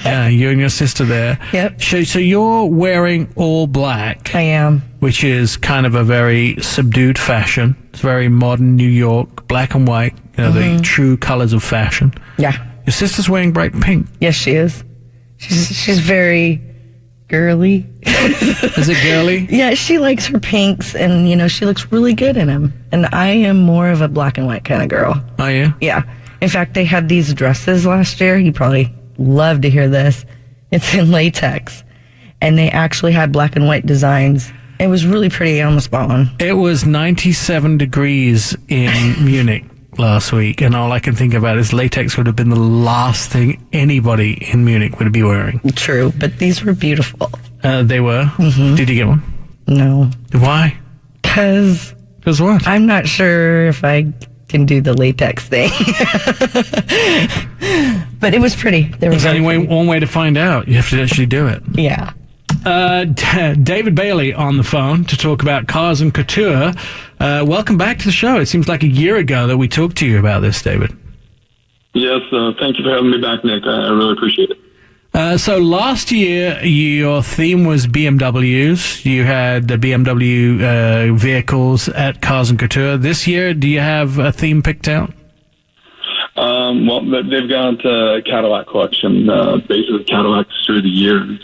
Yeah, you and your sister there. Yep. So you're wearing all black. I am. Which is kind of a very subdued fashion. It's very modern New York, black and white, the true colors of fashion. Yeah. Your sister's wearing bright pink. Yes, she is. She's very girly. Is it girly? Yeah, she likes her pinks, and, she looks really good in them. And I am more of a black and white kind of girl. Are you? Yeah. In fact, they had these dresses last year. You probably love to hear this. It's in latex. And they actually had black and white designs. It was really pretty. I almost bought one. It was 97 degrees in Munich last week, and all I can think about is latex would have been the last thing anybody in Munich would be wearing. True, but these were beautiful. They were? Mm-hmm. Did you get one? No. Why? Because what? I'm not sure if I can do the latex thing. But it was pretty. There's only one way to find out. You have to actually do it. Yeah. David Bailey on the phone to talk about Cars and Couture. Welcome back to the show. It seems like a year ago that we talked to you about this, David. Yes, thank you for having me back, Nick. I really appreciate it. So last year, your theme was BMWs. You had the BMW vehicles at Cars and Couture. This year, do you have a theme picked out? Well, they've got a Cadillac collection, basically Cadillacs through the years.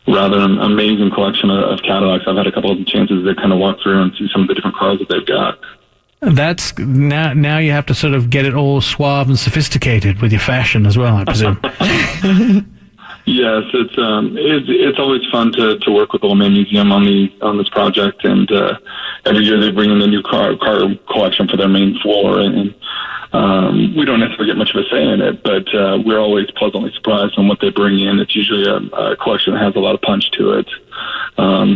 Rather an amazing collection of Cadillacs. I've had a couple of chances to kind of walk through and see some of the different cars that they've got. That's now you have to sort of get it all suave and sophisticated with your fashion as well, I presume. Yes, it's always fun to work with the Old Man Museum on this project, and every year they bring in a new car collection for their main floor, and we don't necessarily get much of a say in it, but we're always pleasantly surprised on what they bring in. It's usually a collection that has a lot of punch to it.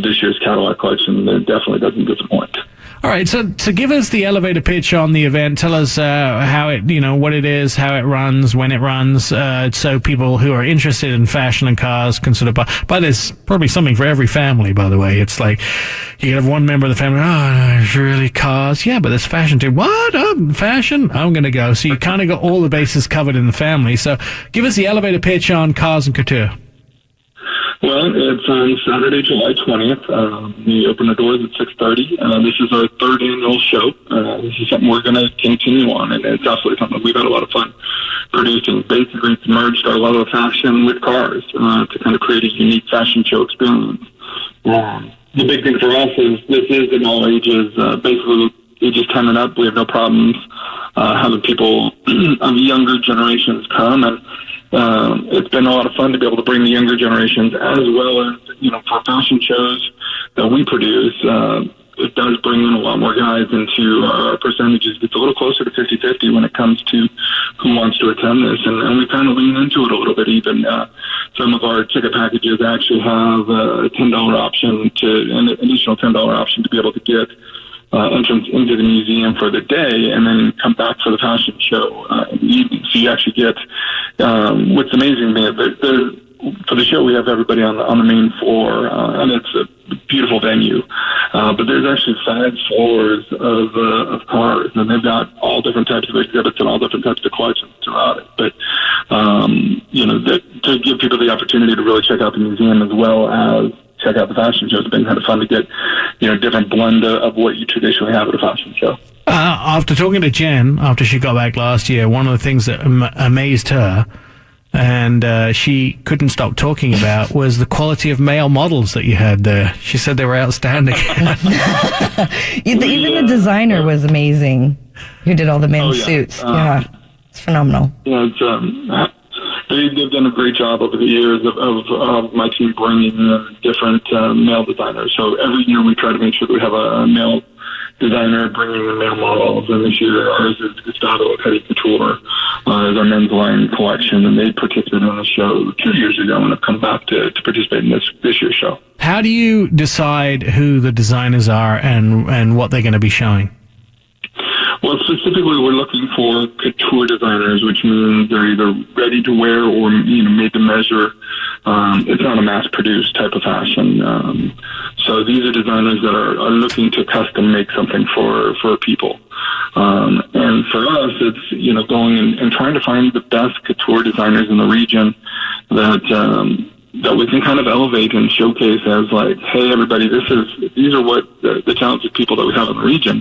This year's Cadillac collection definitely doesn't disappoint. All right, so give us the elevator pitch on the event. Tell us how it, what it is, how it runs, when it runs, so people who are interested in fashion and cars can sort of buy. But there's probably something for every family, by the way. It's like you have one member of the family, it's really cars. Yeah, but there's fashion too. What? Fashion? I'm going to go. So you kind of got all the bases covered in the family. So give us the elevator pitch on Cars and Couture. Well, it's on Saturday, July 20th. We open the doors at 6:30. This is our third annual show. This is something we're going to continue on, and it's absolutely something we've had a lot of fun producing. Basically, it's merged our love of fashion with cars to kind of create a unique fashion show experience. The big thing for us is this is in all ages. Basically, ages 10 and up, we have no problems having people of younger generations come, and it's been a lot of fun to be able to bring the younger generations as well as, for fashion shows that we produce. It does bring in a lot more guys into our percentages. It's a little closer to 50-50 when it comes to who wants to attend this. And we kind of lean into it a little bit even. Some of our ticket packages actually have a $10 option an additional $10 option to be able to get entrance into the museum for the day and then come back for the fashion show in the evening. So you actually get, what's amazing, for the show we have everybody on the main floor, and it's a beautiful venue. But there's actually 5 floors of cars, and they've got all different types of exhibits and all different types of collections throughout it. But, to give people the opportunity to really check out the museum as well as check out the fashion show. It's been kind of fun to get, different blend of what you traditionally have at a fashion show. After talking to Jen, after she got back last year, one of the things that amazed her and she couldn't stop talking about was the quality of male models that you had there. She said they were outstanding. Even the designer was amazing, who did all the men's suits. It's phenomenal. They've done a great job over the years of my team bringing in different male designers. So every year we try to make sure that we have a male designer bringing in male models. And this year ours is Gustavo Couture is our men's line collection. And they participated in the show 2 years ago and have come back to participate in this year's show. How do you decide who the designers are and what they're going to be showing? Well, specifically, we're looking for couture designers, which means they're either ready to wear or made to measure. It's not a mass-produced type of fashion. So these are designers that are looking to custom make something for people. And for us, it's, you know, going and trying to find the best couture designers in the region that we can kind of elevate and showcase as like, hey, everybody, these are what the talented people that we have in the region.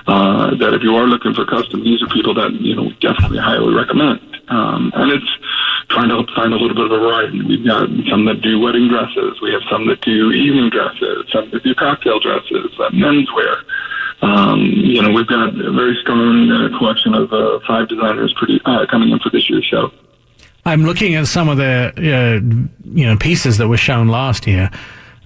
That if you are looking for custom, these are people that, you know, we definitely highly recommend. And it's trying to find a little bit of a variety. We've got some that do wedding dresses. We have some that do evening dresses. Some that do cocktail dresses, menswear. You know, we've got a very strong collection of 5 designers coming in for this year's show. I'm looking at some of the pieces that were shown last year.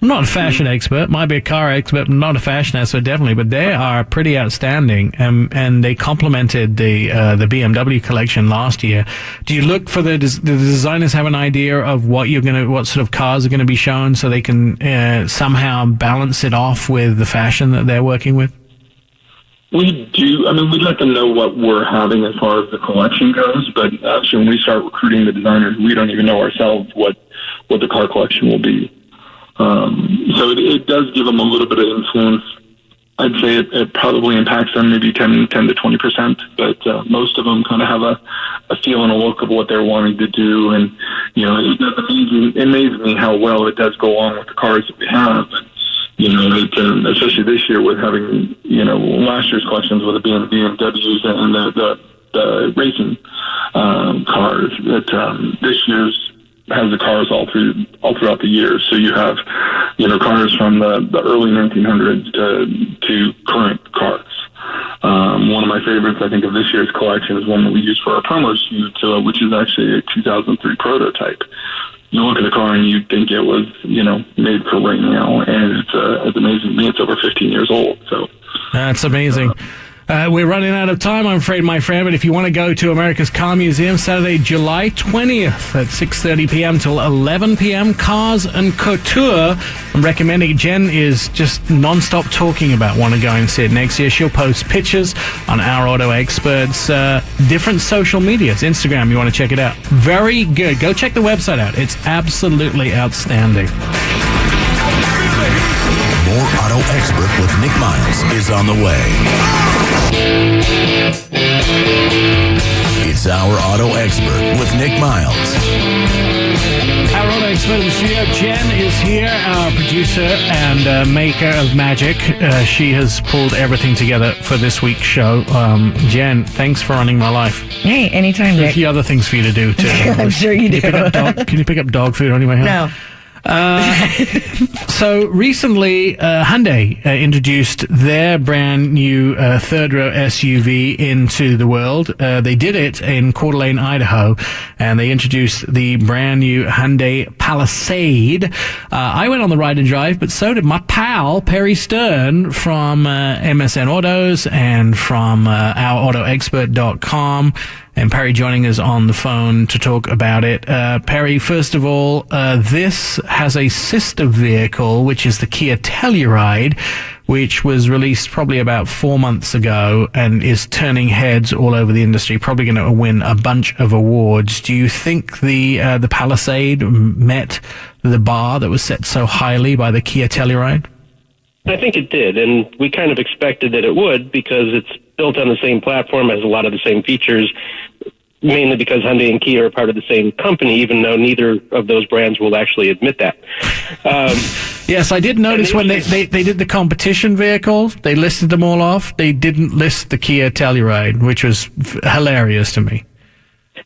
I'm not a fashion expert, might be a car expert, not a fashion expert, definitely, but they are pretty outstanding, and they complemented the BMW collection last year. Do you look for the designers have an idea of what sort of cars are going to be shown, so they can somehow balance it off with the fashion that they're working with? We do. I mean, we let them know what we're having as far as the collection goes, but actually when we start recruiting the designers, we don't even know ourselves what the car collection will be. So it does give them a little bit of influence. I'd say it probably impacts them maybe 10 to 20%, but most of them kind of have a feel and a look of what they're wanting to do. And, you know, it amazes me how well it does go on with the cars that we have. And, you know, especially this year with having, you know, last year's collections with the BMWs and the racing cars. That this year's has the cars all throughout the year. So you have, you know, cars from the early 1900s to current cars. One of my favorites, I think, of this year's collection is one that we use for our promo shoot, which is actually a 2003 prototype. You look at the car and you think it was, you know, made for right now, and it's amazing to me. It's over 15 years old. So that's amazing. We're running out of time, I'm afraid, my friend, but if you want to go to America's Car Museum, Saturday, July 20th at 6:30 p.m. till 11 p.m., Cars and Couture. I'm recommending it. Jen is just non-stop talking about wanting to go and see it next year. She'll post pictures on Our Auto Experts, different social medias, Instagram, you want to check it out. Very good. Go check the website out. It's absolutely outstanding. More Auto Expert with Nik Miles is on the way. It's Our Auto Expert with Nik Miles. Our Auto Expert in the studio, Jen, is here, our producer and maker of magic. She has pulled everything together for this week's show. Jen, thanks for running my life. Hey, anytime, Nick. There's a few other things for you to do, too. I'm sure you do. Can you pick up dog food on your way home? No. So recently, Hyundai introduced their brand new third-row SUV into the world. They did it in Coeur d'Alene, Idaho, and they introduced the brand new Hyundai Palisade. I went on the ride and drive, but so did my pal, Perry Stern, from MSN Autos and from OurAutoExpert.com. And Perry joining us on the phone to talk about it. Perry, first of all, this has a sister vehicle, which is the Kia Telluride, which was released probably about 4 months ago and is turning heads all over the industry, probably going to win a bunch of awards. Do you think the Palisade met the bar that was set so highly by the Kia Telluride? I think it did, and we kind of expected that it would because it's built on the same platform, has a lot of the same features, mainly because Hyundai and Kia are part of the same company, even though neither of those brands will actually admit that. Yes, I did notice when they did the competition vehicles, they listed them all off. They didn't list the Kia Telluride, which was hilarious to me.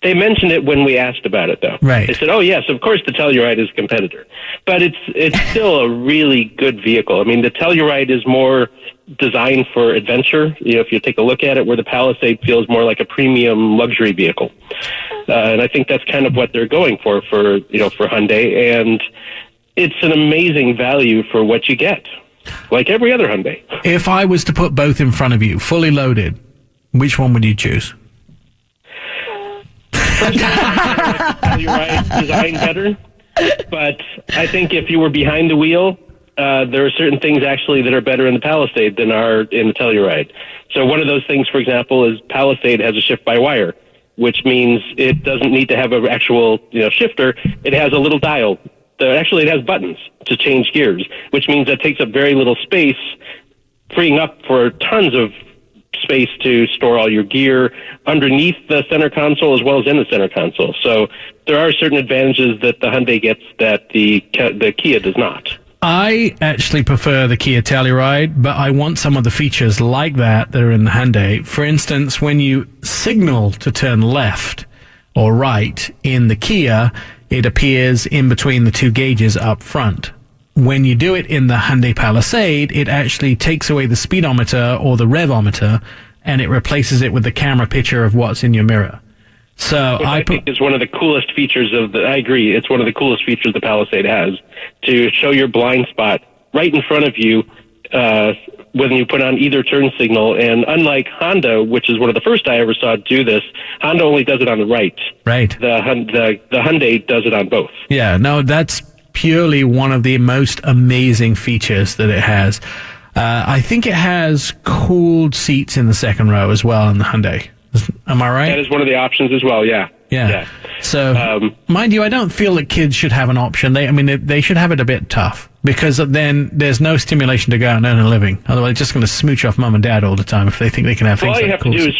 They mentioned it when we asked about it, though. Right. They said, oh, yes, of course the Telluride is a competitor. But it's still a really good vehicle. I mean, the Telluride is more designed for adventure, you know, if you take a look at it, where the Palisade feels more like a premium luxury vehicle. And I think that's kind of what they're going for Hyundai. And it's an amazing value for what you get, like every other Hyundai. If I was to put both in front of you, fully loaded, which one would you choose? Telluride design better, but I think if you were behind the wheel, there are certain things actually that are better in the Palisade than are in the Telluride. So one of those things, for example, is Palisade has a shift-by-wire, which means it doesn't need to have an actual shifter. It has a little dial. Actually, it has buttons to change gears, which means that takes up very little space, freeing up for tons of space to store all your gear underneath the center console as well as in the center console. So there are certain advantages that the Hyundai gets that the Kia does not. I actually prefer the Kia Telluride, but I want some of the features like that are in the Hyundai. For instance, when you signal to turn left or right in the Kia, it appears in between the two gauges up front. When you do it in the Hyundai Palisade, it actually takes away the speedometer or the revometer, and it replaces it with the camera picture of what's in your mirror. So I think it's one of the coolest features I agree, it's one of the coolest features the Palisade has, to show your blind spot right in front of you when you put on either turn signal. And unlike Honda, which is one of the first I ever saw do this, Honda only does it on the right. Right. The Hyundai does it on both. Yeah, no, that's purely one of the most amazing features that it has. I think it has cooled seats in the second row as well in the Hyundai. Am I right? That is one of the options as well, yeah. Yeah. So, mind you, I don't feel that kids should have an option. They should have it a bit tough, because then there's no stimulation to go out and earn a living. Otherwise, they're just going to smooch off mom and dad all the time if they think they can have things like cool seats.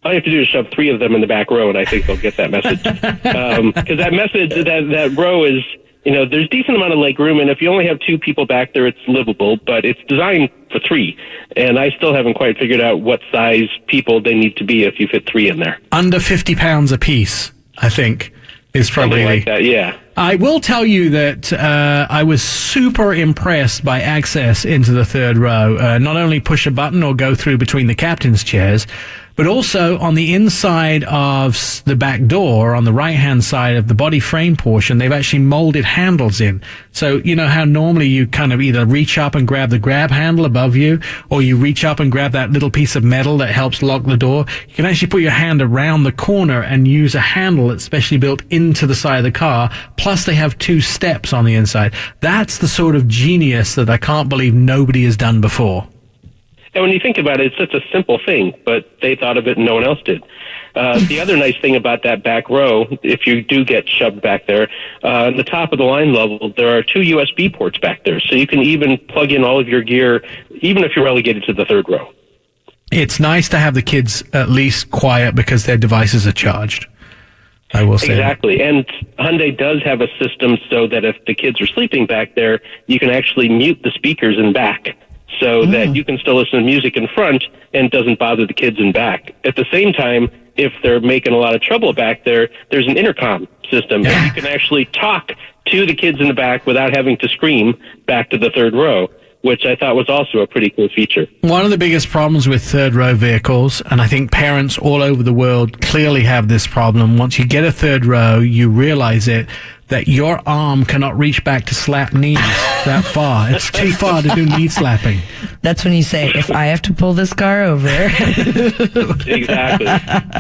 All you have to do is shove 3 of them in the back row, and I think they'll get that message. Because that message, that row is, there's a decent amount of leg room, and if you only have 2 people back there, it's livable, but it's designed for 3. And I still haven't quite figured out what size people they need to be if you fit 3 in there. Under 50 pounds a piece, I think, is probably... Something like that, yeah. I will tell you that I was super impressed by access into the third row. Not only push a button or go through between the captain's chairs, but also on the inside of the back door, on the right-hand side of the body frame portion, they've actually molded handles in. So, you know how normally you kind of either reach up and grab the grab handle above you, or you reach up and grab that little piece of metal that helps lock the door? You can actually put your hand around the corner and use a handle that's specially built into the side of the car. Plus, they have 2 steps on the inside. That's the sort of genius that I can't believe nobody has done before. And when you think about it, it's such a simple thing, but they thought of it and no one else did. The other nice thing about that back row, if you do get shoved back there, at the top of the line level, there are 2 USB ports back there. So you can even plug in all of your gear, even if you're relegated to the third row. It's nice to have the kids at least quiet because their devices are charged. I will say. Exactly. And Hyundai does have a system so that if the kids are sleeping back there, you can actually mute the speakers in back, so that you can still listen to music in front and it doesn't bother the kids in back. At the same time, if they're making a lot of trouble back there, there's an intercom system, and you can actually talk to the kids in the back without having to scream back to the third row, which I thought was also a pretty cool feature. One of the biggest problems with third row vehicles, and I think parents all over the world clearly have this problem, once you get a third row, you realize it, that your arm cannot reach back to slap knees that far. It's too far to do knee slapping. That's when you say, if I have to pull this car over. Exactly.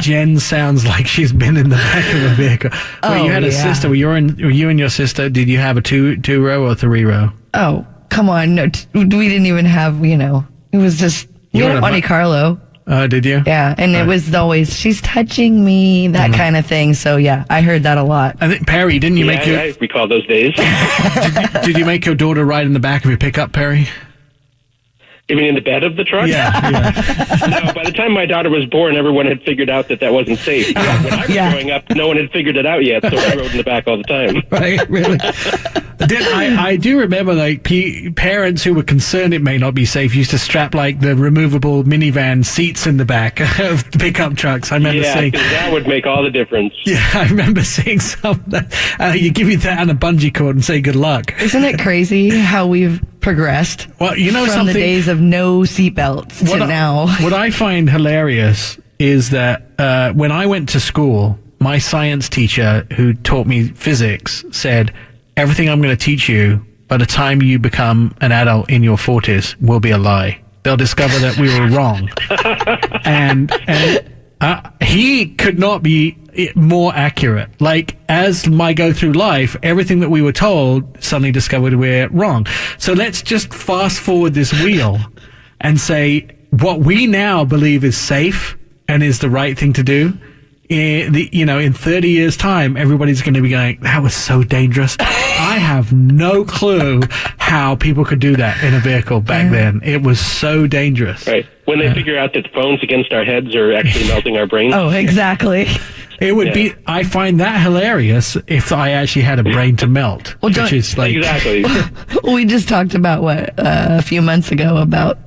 Jen sounds like she's been in the back of a vehicle. You had a sister. Were you and your sister, did you have a two row or 3 row? Oh, come on. No, we didn't even have, it was just, we had Monte Carlo. Oh, did you? Yeah, and it was always, she's touching me, that kind of thing. So, yeah, I heard that a lot. I think, Perry, didn't you make your... I recall those days. Did you make your daughter ride in the back of your pickup, Perry? You mean in the bed of the truck? Yeah. No, by the time my daughter was born, everyone had figured out that wasn't safe. When I was growing up, no one had figured it out yet, so I rode in the back all the time. Right, really. I do remember, parents who were concerned it may not be safe used to strap, the removable minivan seats in the back of the pickup trucks. I remember seeing... Yeah, that would make all the difference. Yeah, I remember seeing some that you give you that and a bungee cord and say good luck. Isn't it crazy how we've progressed? Well, from the days of no seatbelts to now. What I find hilarious is that when I went to school, my science teacher who taught me physics said, everything I'm going to teach you by the time you become an adult in your 40s will be a lie. They'll discover that we were wrong. and he could not be more accurate. As I go through life, everything that we were told suddenly discovered we're wrong. So let's just fast forward this wheel and say what we now believe is safe and is the right thing to do in 30 years' time, everybody's going to be going, that was so dangerous. I have no clue how people could do that in a vehicle back then. It was so dangerous. Right. When they figure out that the phones against our heads are actually melting our brains. Oh, exactly. It would be, I find that hilarious if I actually had a brain to melt. Well, which is like, exactly. We just talked about a few months ago about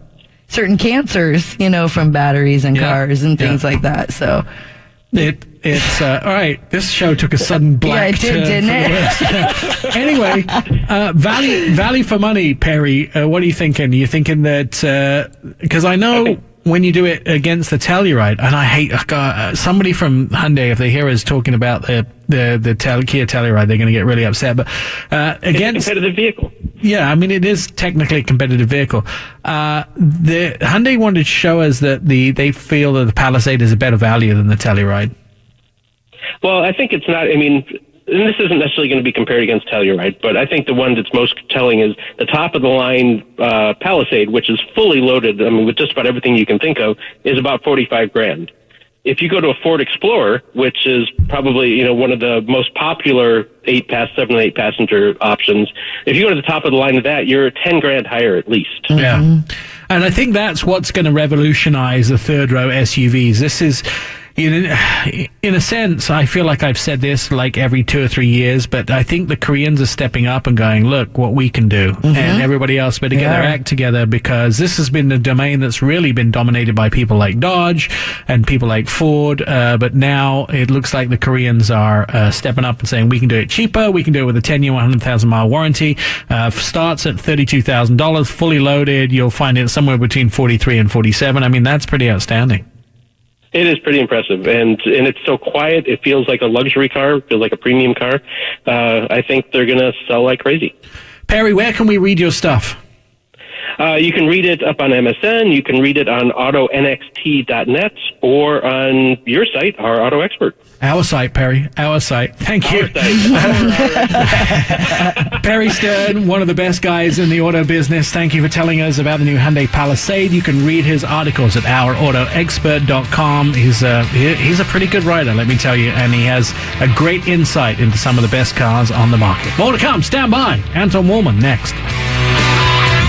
certain cancers, from batteries and cars and things like that. So it's all right. This show took a sudden black turn, didn't it? Anyway, value for money, Perry. What are you thinking? Are you thinking that because I know when you do it against the Telluride, and I hate somebody from Hyundai, if they hear us talking about the Kia Telluride, they're going to get really upset. But against it's a competitive vehicle. Yeah, I mean, it is technically a competitive vehicle. The Hyundai wanted to show us that they feel that the Palisade is a better value than the Telluride. Well, I think it's not. I mean, and this isn't necessarily going to be compared against Telluride, but I think the one that's most telling is the top of the line Palisade, which is fully loaded. I mean, with just about everything you can think of, is about $45,000. If you go to a Ford Explorer, which is probably one of the most popular 7 and 8 passenger options, if you go to the top of the line of that, you're $10,000 higher at least. Yeah, and I think that's what's going to revolutionize the third row SUVs. This is. In a sense, I feel like I've said this like every 2 or 3 years, but I think the Koreans are stepping up and going, look what we can do. And everybody else better get their act together, because this has been a domain that's really been dominated by people like Dodge and people like Ford. But now it looks like the Koreans are stepping up and saying, we can do it cheaper. We can do it with a 10-year, 100,000-mile warranty. Starts at $32,000, fully loaded. You'll find it somewhere between 43 and 47. I mean, that's pretty outstanding. It is pretty impressive, and it's so quiet. It feels like a luxury car. It feels like a premium car. I think they're going to sell like crazy. Perry, where can we read your stuff? You can read it up on MSN. You can read it on autonxt.net or on your site, Our Auto Expert. Our site, Perry. Our site. Thank you. Perry Stern, one of the best guys in the auto business. Thank you for telling us about the new Hyundai Palisade. You can read his articles at ourautoexpert.com. He's a pretty good writer, let me tell you, and he has a great insight into some of the best cars on the market. More to come. Stand by. Anton Walhman next.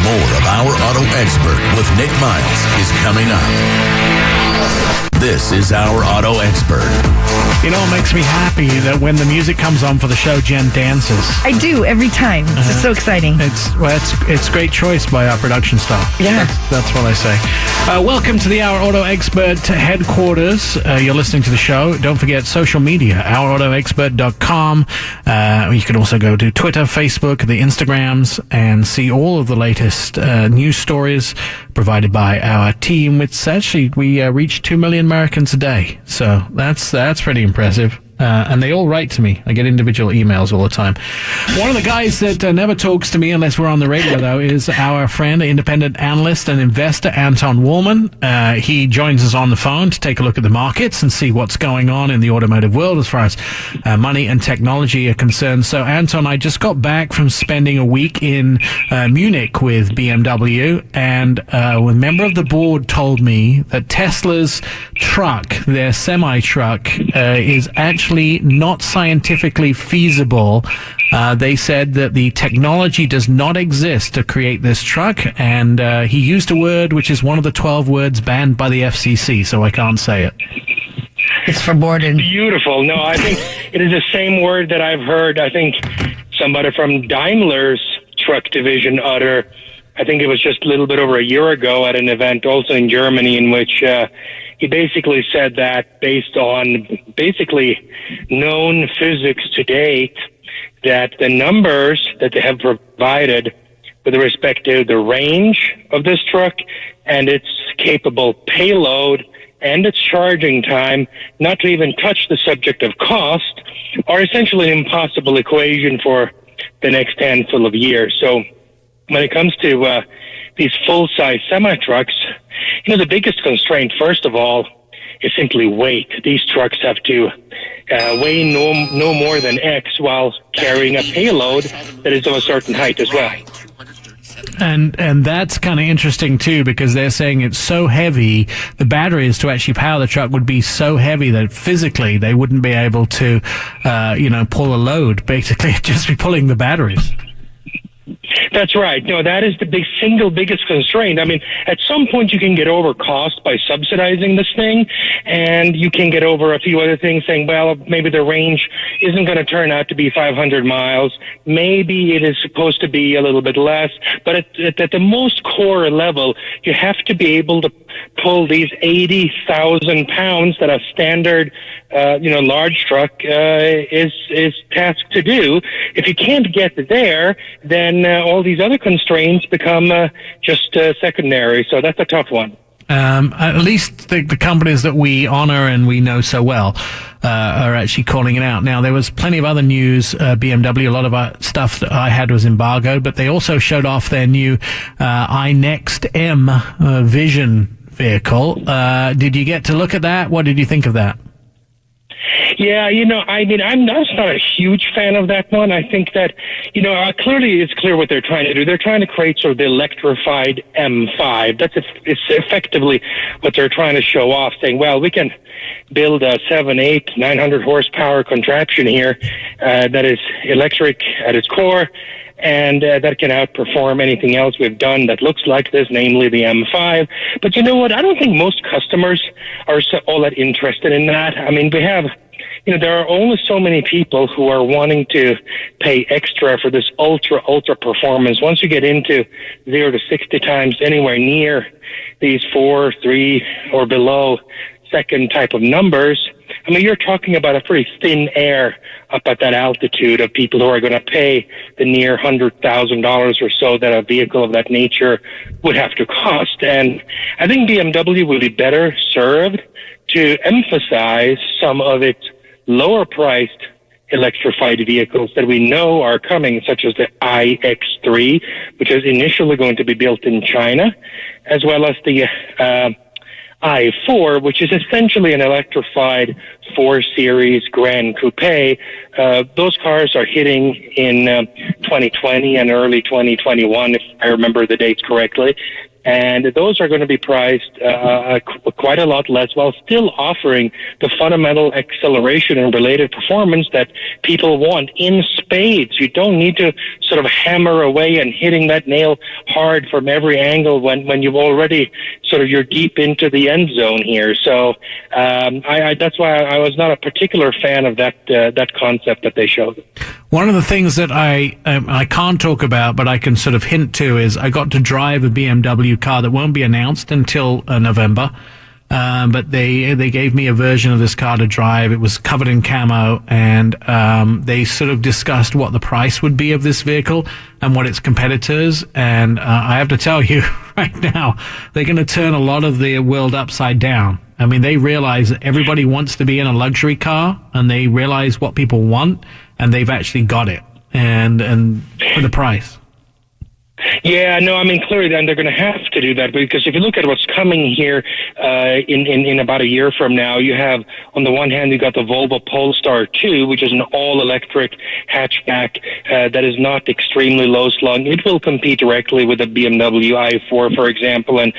More of Our Auto Expert with Nik Miles is coming up. This is Our Auto Expert. It makes me happy that when the music comes on for the show, Jen dances. I do every time. It's just so exciting. It's great choice by our production staff. Yeah. That's what I say. Welcome to the Our Auto Expert headquarters. You're listening to the show. Don't forget social media, ourautoexpert.com. You can also go to Twitter, Facebook, the Instagrams, and see all of the latest news stories provided by our team, which actually we reach 2 million Americans a day. So that's pretty impressive. And they all write to me. I get individual emails all the time. One of the guys that never talks to me unless we're on the radio, though, is our friend, independent analyst and investor, Anton Walhman. He joins us on the phone to take a look at the markets and see what's going on in the automotive world as far as money and technology are concerned. So, Anton, I just got back from spending a week in Munich with BMW, and a member of the board told me that Tesla's truck, their semi-truck, is actually not scientifically feasible. They said that the technology does not exist to create this truck, and he used a word which is one of the 12 words banned by the FCC, so I can't say it. It's forbidden. Beautiful. No, I think it is the same word that I've heard, I think, somebody from Daimler's truck division utter. I think it was just a little bit over a year ago at an event also in Germany, in which he basically said that based on basically known physics to date, that the numbers that they have provided with respect to the range of this truck and its capable payload and its charging time, not to even touch the subject of cost, are essentially an impossible equation for the next handful of years. So when it comes to these full-size semi-trucks, the biggest constraint, first of all, is simply weight. These trucks have to weigh no more than X while carrying a payload that is of a certain height as well. And that's kind of interesting too, because they're saying it's so heavy, the batteries to actually power the truck would be so heavy that physically they wouldn't be able to, pull a load. Basically, just be pulling the batteries. That's right. No, that is the single biggest constraint. I mean, at some point you can get over cost by subsidizing this thing, and you can get over a few other things saying, well, maybe the range isn't going to turn out to be 500 miles. Maybe it is supposed to be a little bit less. But at the most core level, you have to be able to pull these 80,000 pounds that a standard, large truck is tasked to do. If you can't get there, then all these other constraints become just secondary. So that's a tough one. At least the companies that we honor and we know so well are actually calling it out. Now, there was plenty of other news. BMW, a lot of our stuff that I had was embargoed, but they also showed off their new iNext M Vision vehicle. Did you get to look at that? What did you think of that? Yeah, I'm not a huge fan of that one. I think that, clearly it's clear what they're trying to do. They're trying to create sort of the electrified M5. It's effectively what they're trying to show off, saying, well, we can build a 900 horsepower contraption here that is electric at its core, and that can outperform anything else we've done that looks like this, namely the M5. But you know what? I don't think most customers are all that interested in that. I mean, we have... there are only so many people who are wanting to pay extra for this ultra performance. Once you get into 0 to 60 times anywhere near these 4, 3, or below second type of numbers, I mean, you're talking about a pretty thin air up at that altitude of people who are going to pay the near $100,000 or so that a vehicle of that nature would have to cost. And I think BMW will be better served to emphasize some of its lower-priced electrified vehicles that we know are coming, such as the iX3, which is initially going to be built in China, as well as the i4, which is essentially an electrified 4 Series Grand Coupe. Those cars are hitting in 2020 and early 2021, if I remember the dates correctly. And those are going to be priced quite a lot less, while still offering the fundamental acceleration and related performance that people want in spades. You don't need to sort of hammer away and hitting that nail hard from every angle when you've already you're deep into the end zone here. So that's why I was not a particular fan of that concept that they showed. One of the things that I can't talk about, but I can sort of hint to, is I got to drive a BMW car that won't be announced until November. But they gave me a version of this car to drive. It was covered in camo, and they sort of discussed what the price would be of this vehicle and what its competitors. And I have to tell you right now, they're going to turn a lot of the world upside down. I mean, they realize that everybody wants to be in a luxury car, and they realize what people want, and they've actually got it, and for the price. Yeah, no, I mean, clearly then they're going to have to do that, because if you look at what's coming here in about a year from now, you have, on the one hand, you got the Volvo Polestar 2, which is an all-electric hatchback that is not extremely low-slung. It will compete directly with the BMW i4, for example, and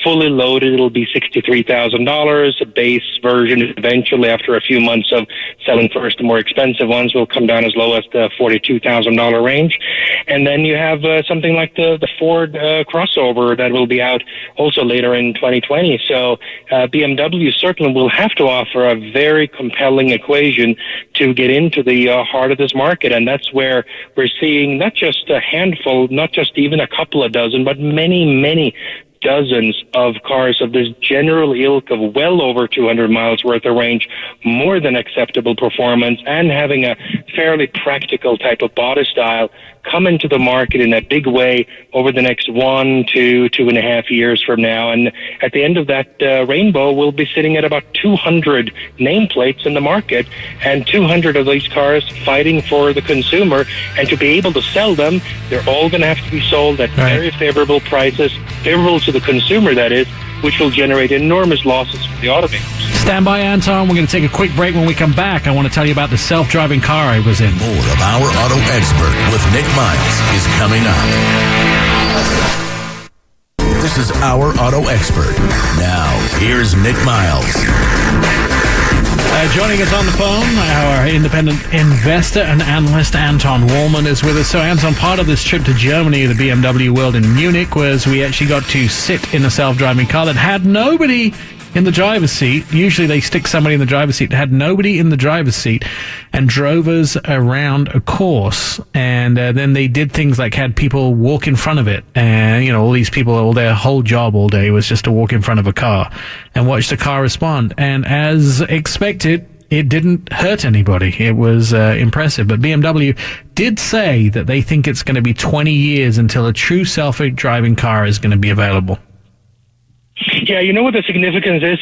fully loaded, it'll be $63,000. A base version, eventually, after a few months of selling first, the more expensive ones will come down as low as the $42,000 range. And then you have something like the Ford crossover that will be out also later in 2020. So BMW certainly will have to offer a very compelling equation to get into the heart of this market. And that's where we're seeing not just a handful, not just even a couple of dozen, but many, many dozens of cars of this general ilk of well over 200 miles worth of range, more than acceptable performance, and having a fairly practical type of body style come into the market in a big way over the next 1 to 2.5 years from now. And at the end of that rainbow, we'll be sitting at about 200 nameplates in the market, and 200 of these cars fighting for the consumer. And to be able to sell them, they're all going to have to be sold at very favorable prices, favorable to the consumer, that is, which will generate enormous losses for the automakers. Stand by, Anton. We're going to take a quick break. When we come back, I want to tell you about the self-driving car I was in. More of Our Auto Expert with Nik Miles is coming up. This is our auto expert. Now, here's Nik Miles. Joining us on the phone, our independent investor and analyst, Anton Walhman, is with us. So, Anton, part of this trip to Germany, the BMW World in Munich, was we actually got to sit in a self-driving car that had nobody in the driver's seat. Usually they stick somebody in the driver's seat. It had nobody in the driver's seat and drove us around a course. And then they did things like had people walk in front of it. And, all these people, all their whole job all day was just to walk in front of a car and watch the car respond. And as expected, it didn't hurt anybody. It was impressive. But BMW did say that they think it's going to be 20 years until a true self-driving car is going to be available. Yeah, you know what the significance is,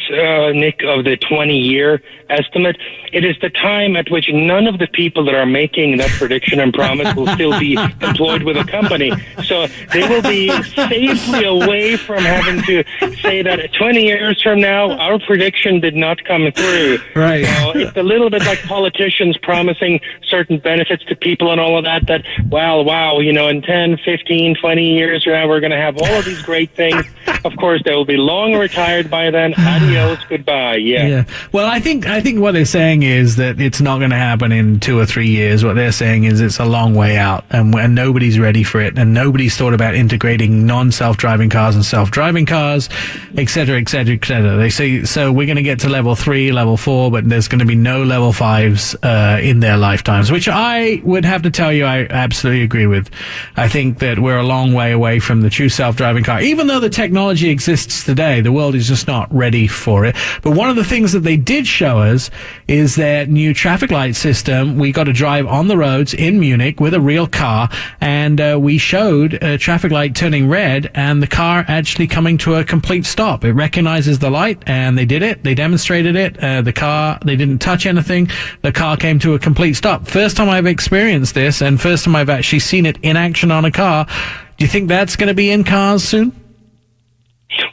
Nick, of the 20-year estimate? It is the time at which none of the people that are making that prediction and promise will still be employed with a company. So they will be safely away from having to say that 20 years from now, our prediction did not come through. Right. So it's a little bit like politicians promising certain benefits to people and all of that, wow, in 10, 15, 20 years from now, we're going to have all of these great things. Of course, they will be long retired by then. Adios, goodbye. Yeah. Well, I think what they're saying is that it's not going to happen in 2 or 3 years. What they're saying is it's a long way out, and nobody's ready for it, and nobody's thought about integrating non-self-driving cars and self-driving cars, et cetera, et cetera, et cetera. They say, so we're going to get to level 3, level 4, but there's going to be no level 5s in their lifetimes, which I would have to tell you I absolutely agree with. I think that we're a long way away from the true self-driving car. Even though the technology exists today, the world is just not ready for it. But one of the things that they did show us is their new traffic light system. We got to drive on the roads in Munich with a real car, and we showed a traffic light turning red and the car actually coming to a complete stop. It recognizes the light, and they did it. They demonstrated it. The car, they didn't touch anything. The car came to a complete stop. First time I've experienced this, and first time I've actually seen it in action on a car. Do you think that's going to be in cars soon?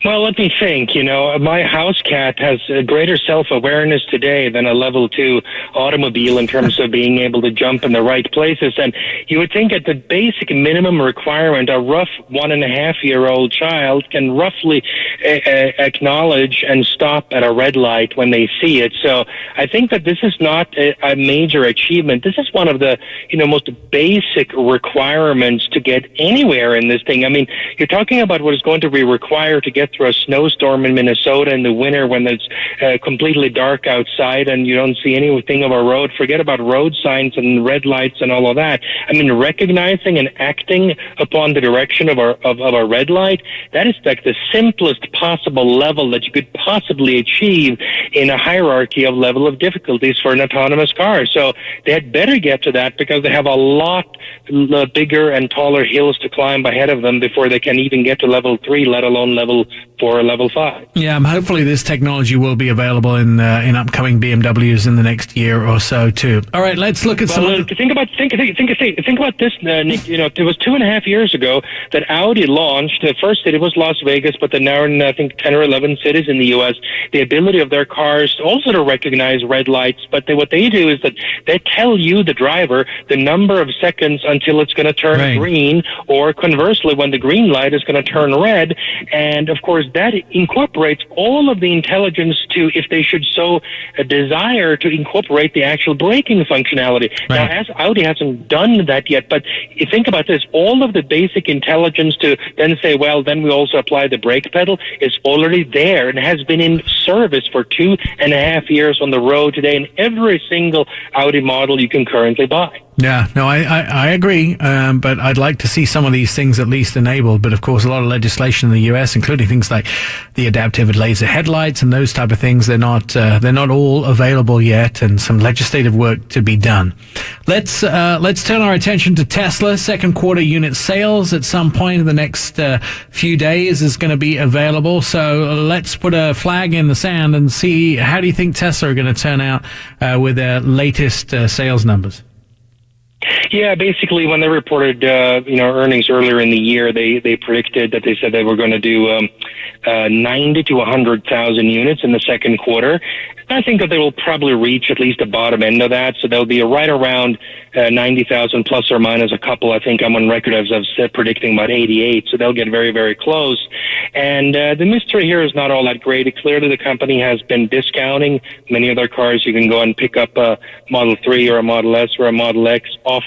Well, let me think. My house cat has a greater self-awareness today than a level 2 automobile in terms of being able to jump in the right places. And you would think at the basic minimum requirement, a rough 1.5-year-old child can roughly acknowledge and stop at a red light when they see it. So I think that this is not a major achievement. This is one of the, most basic requirements to get anywhere in this thing. I mean, you're talking about what is going to be required to get through a snowstorm in Minnesota in the winter when it's completely dark outside and you don't see anything of a road. Forget about road signs and red lights and all of that. I mean, recognizing and acting upon the direction of a red light, that is like the simplest possible level that you could possibly achieve in a hierarchy of level of difficulties for an autonomous car. So they had better get to that because they have a lot bigger and taller hills to climb ahead of them before they can even get to level 3, let alone level 4 or level 5. Yeah, hopefully this technology will be available in upcoming BMWs in the next year or so too. All right, let's look at some. Think about this, Nick. It was 2.5 years ago that Audi launched. The first city was Las Vegas, but they're now in I think 10 or 11 cities in the U.S. The ability of their cars also to recognize red lights, but what they do is that they tell you, the driver, the number of seconds until it's going to turn green, or conversely, when the green light is going to turn red. And of course, that incorporates all of the intelligence to, if they should so desire, to incorporate the actual braking functionality. Now, as Audi hasn't done that yet, but you think about this, all of the basic intelligence to then say, well, then we also apply the brake pedal is already there and has been in service for 2.5 years on the road today in every single Audi model you can currently buy. Yeah, no, I agree, but I'd like to see some of these things at least enabled. But of course, a lot of legislation in the US, including things like the adaptive laser headlights and those type of things, they're not all available yet, and some legislative work to be done. Let's turn our attention to Tesla. Second quarter unit sales at some point in the next few days is going to be available. So let's put a flag in the sand and see, how do you think Tesla are going to turn out with their latest sales numbers? Yeah, basically, when they reported, earnings earlier in the year, they predicted that they said they were going to do 90 to 100,000 units in the second quarter. I think that they will probably reach at least the bottom end of that, so they'll be right around 90,000 plus or minus a couple. I think I'm on record as I've said predicting about 88, so they'll get very, very close. And the mystery here is not all that great. Clearly, the company has been discounting many of their cars. You can go and pick up a Model 3 or a Model S or a Model X off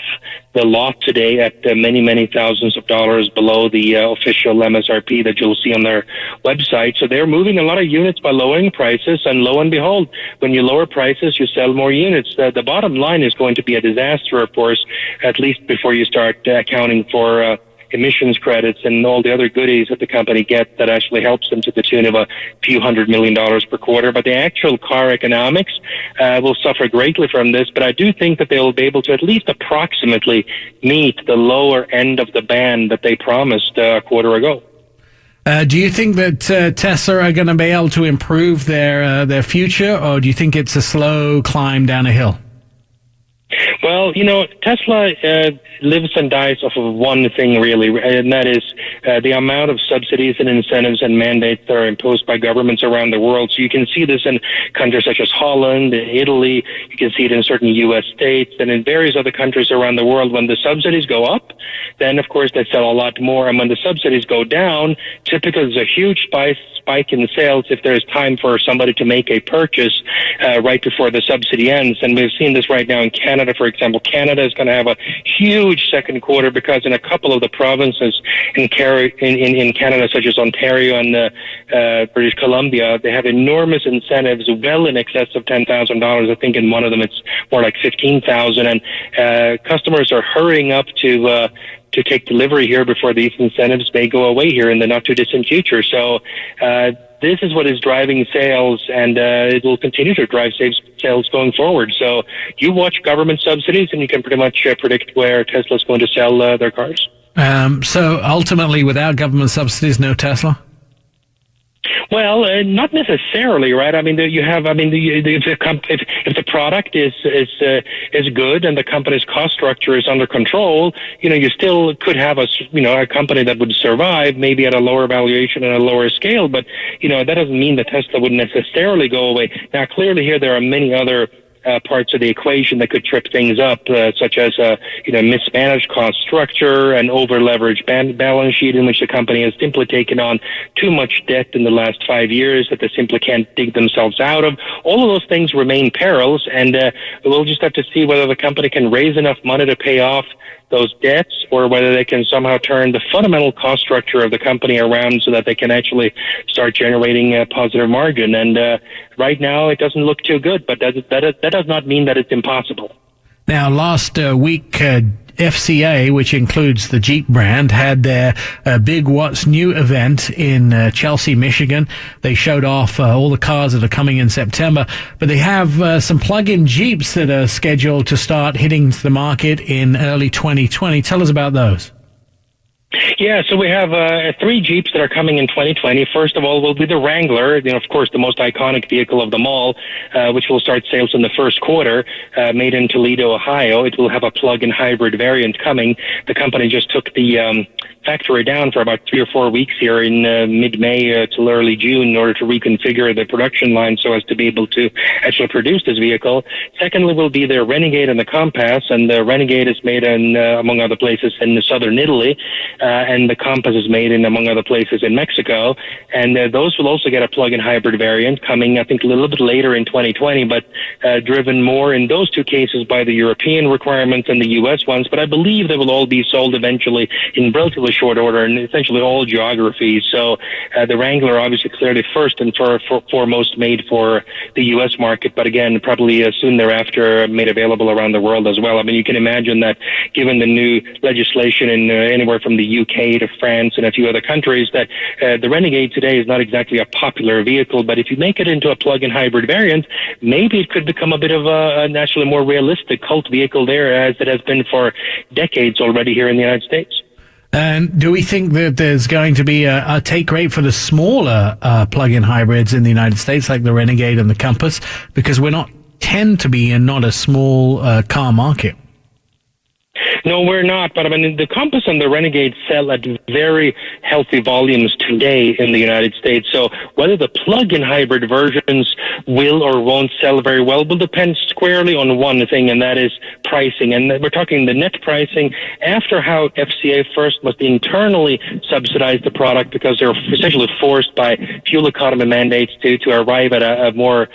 the lot today at many, many thousands of dollars below the official MSRP that you'll see on their website. So they're moving a lot of units by lowering prices, and lo and behold, when you lower prices, you sell more units. The bottom line is going to be a disaster, of course, at least before you start accounting for emissions credits and all the other goodies that the company gets that actually helps them to the tune of a few $100 million per quarter. But the actual car economics will suffer greatly from this. But I do think that they will be able to at least approximately meet the lower end of the band that they promised a quarter ago. Do you think that Tesla are going to be able to improve their future, or do you think it's a slow climb down a hill? Well, Tesla lives and dies off of one thing, really, and that is the amount of subsidies and incentives and mandates that are imposed by governments around the world. So you can see this in countries such as Holland, Italy. You can see it in certain U.S. states and in various other countries around the world. When the subsidies go up, then, of course, they sell a lot more. And when the subsidies go down, typically there's a huge spike in sales if there's time for somebody to make a purchase right before the subsidy ends. And we've seen this right now in Canada, for example. Canada is going to have a huge second quarter because in a couple of the provinces in Canada, such as Ontario and British Columbia, they have enormous incentives well in excess of $10,000. I think in one of them it's more like $15,000, and customers are hurrying up to take delivery here before these incentives may go away here in the not too distant future. So this is what is driving sales, and it will continue to drive sales going forward. So you watch government subsidies, and you can pretty much predict where Tesla is going to sell their cars. So ultimately, without government subsidies, no Tesla? Well, not necessarily, right? I mean, if the product is good and the company's cost structure is under control, you still could have a company that would survive, maybe at a lower valuation and a lower scale. But that doesn't mean that Tesla would necessarily go away. Now, clearly, here there are many other parts of the equation that could trip things up, such as mismanaged cost structure and over-leveraged balance sheet in which the company has simply taken on too much debt in the last 5 years that they simply can't dig themselves out of. All of those things remain perils, and we'll just have to see whether the company can raise enough money to pay off those debts, or whether they can somehow turn the fundamental cost structure of the company around so that they can actually start generating a positive margin. And right now, it doesn't look too good, but that does not mean that it's impossible. Now, last week, FCA, which includes the Jeep brand, had their big What's New event in Chelsea, Michigan. They showed off all the cars that are coming in September, but they have some plug-in Jeeps that are scheduled to start hitting the market in early 2020. Tell us about those. Yeah, so we have 3 Jeeps that are coming in 2020. First of all will be the Wrangler, of course, the most iconic vehicle of them all, which will start sales in the first quarter, made in Toledo, Ohio. It will have a plug-in hybrid variant coming. The company just took the factory down for about 3 or 4 weeks here in mid-May till early June in order to reconfigure the production line so as to be able to actually produce this vehicle. Secondly will be the Renegade and the Compass, and the Renegade is made in, among other places, in southern Italy. And the Compass is made in, among other places, in Mexico. And those will also get a plug-in hybrid variant coming, I think, a little bit later in 2020, but driven more in those 2 cases by the European requirements and the U.S. ones. But I believe they will all be sold eventually in relatively short order in essentially all geographies. So the Wrangler, obviously, clearly first and foremost made for the U.S. market, but again, probably soon thereafter made available around the world as well. I mean, you can imagine that given the new legislation in anywhere from the UK to France and a few other countries, that the Renegade today is not exactly a popular vehicle, but if you make it into a plug-in hybrid variant, maybe it could become a bit of a naturally more realistic cult vehicle there, as it has been for decades already here in the United States. And do we think that there's going to be a take rate for the smaller plug-in hybrids in the United States, like the Renegade and the Compass, because we're not tend to be in not a small car market? No, we're not. But I mean, the Compass and the Renegade sell at very healthy volumes today in the United States. So whether the plug-in hybrid versions will or won't sell very well will depend squarely on one thing, and that is pricing. And we're talking the net pricing after how FCA first must internally subsidize the product because they're essentially forced by fuel economy mandates to arrive at a more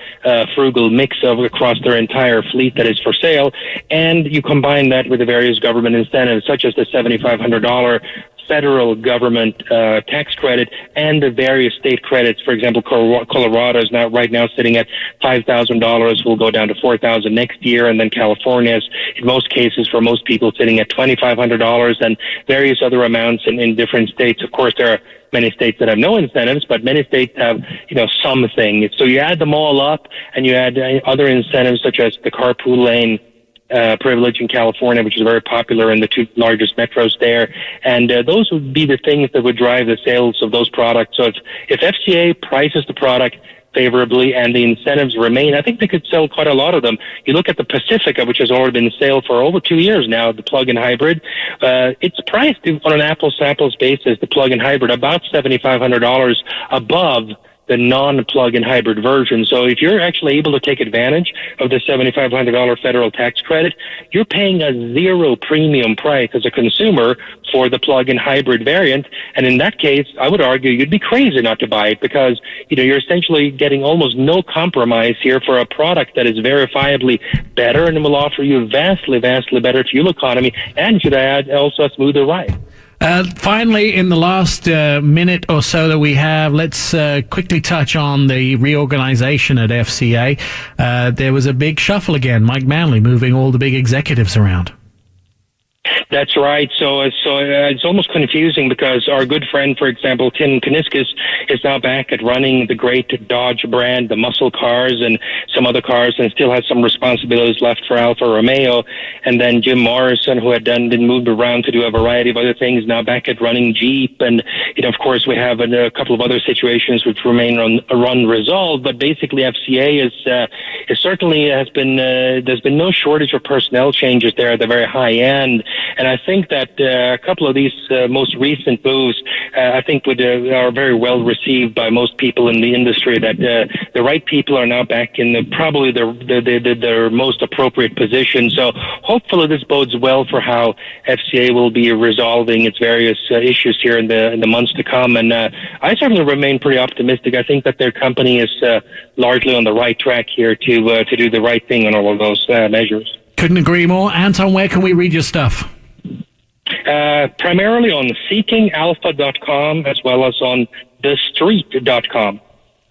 frugal mix of across their entire fleet that is for sale. And you combine that with the various government incentives, such as the $7,500 federal government tax credit and the various state credits. For example, Colorado is right now sitting at $5,000, will go down to $4,000 next year, and then California is, in most cases, for most people, sitting at $2,500, and various other amounts in different states. Of course, there are many states that have no incentives, but many states have, something. So you add them all up, and you add other incentives such as the carpool lane privilege in California, which is very popular in the two largest metros there. And those would be the things that would drive the sales of those products. So if FCA prices the product favorably and the incentives remain, I think they could sell quite a lot of them. You look at the Pacifica, which has already been sale for over 2 years now, the plug-in hybrid. It's priced on an apples-to-apples basis, the plug-in hybrid, about $7,500 above the non-plug-in hybrid version. So if you're actually able to take advantage of the $7,500 federal tax credit, you're paying a zero premium price as a consumer for the plug-in hybrid variant. And in that case, I would argue you'd be crazy not to buy it because, you're essentially getting almost no compromise here for a product that is verifiably better and will offer you vastly, vastly better fuel economy and should add also a smoother ride. Finally, in the last minute or so that we have, let's quickly touch on the reorganization at FCA. There was a big shuffle again. Mike Manley moving all the big executives around. That's right. So it's almost confusing because our good friend, for example, Tim Kuniskis, is now back at running the great Dodge brand, the muscle cars and some other cars, and still has some responsibilities left for Alfa Romeo. And then Jim Morrison, who had been moved around to do a variety of other things, now back at running Jeep. And, of course, we have a couple of other situations which remain unresolved. But basically, FCA is certainly has been, there's been no shortage of personnel changes there at the very high end. And I think that a couple of these most recent moves, I think are very well received by most people in the industry, that the right people are now back in probably their most appropriate position. So hopefully this bodes well for how FCA will be resolving its various issues here in the months to come. And I certainly remain pretty optimistic. I think that their company is largely on the right track here to do the right thing on all of those measures. Couldn't agree more. Anton, where can we read your stuff? Primarily on seekingalpha.com as well as on thestreet.com.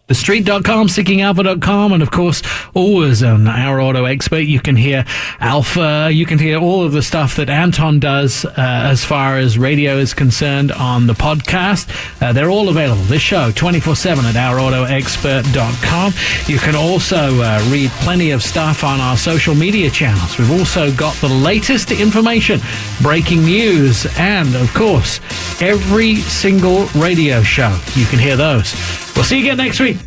TheStreet.com, SeekingAlpha.com, and of course, always on Our Auto Expert, you can hear Alpha, you can hear all of the stuff that Anton does as far as radio is concerned on the podcast. They're all available, this show, 24/7 at OurAutoExpert.com. You can also read plenty of stuff on our social media channels. We've also got the latest information, breaking news, and, of course, every single radio show. You can hear those. We'll see you again next week.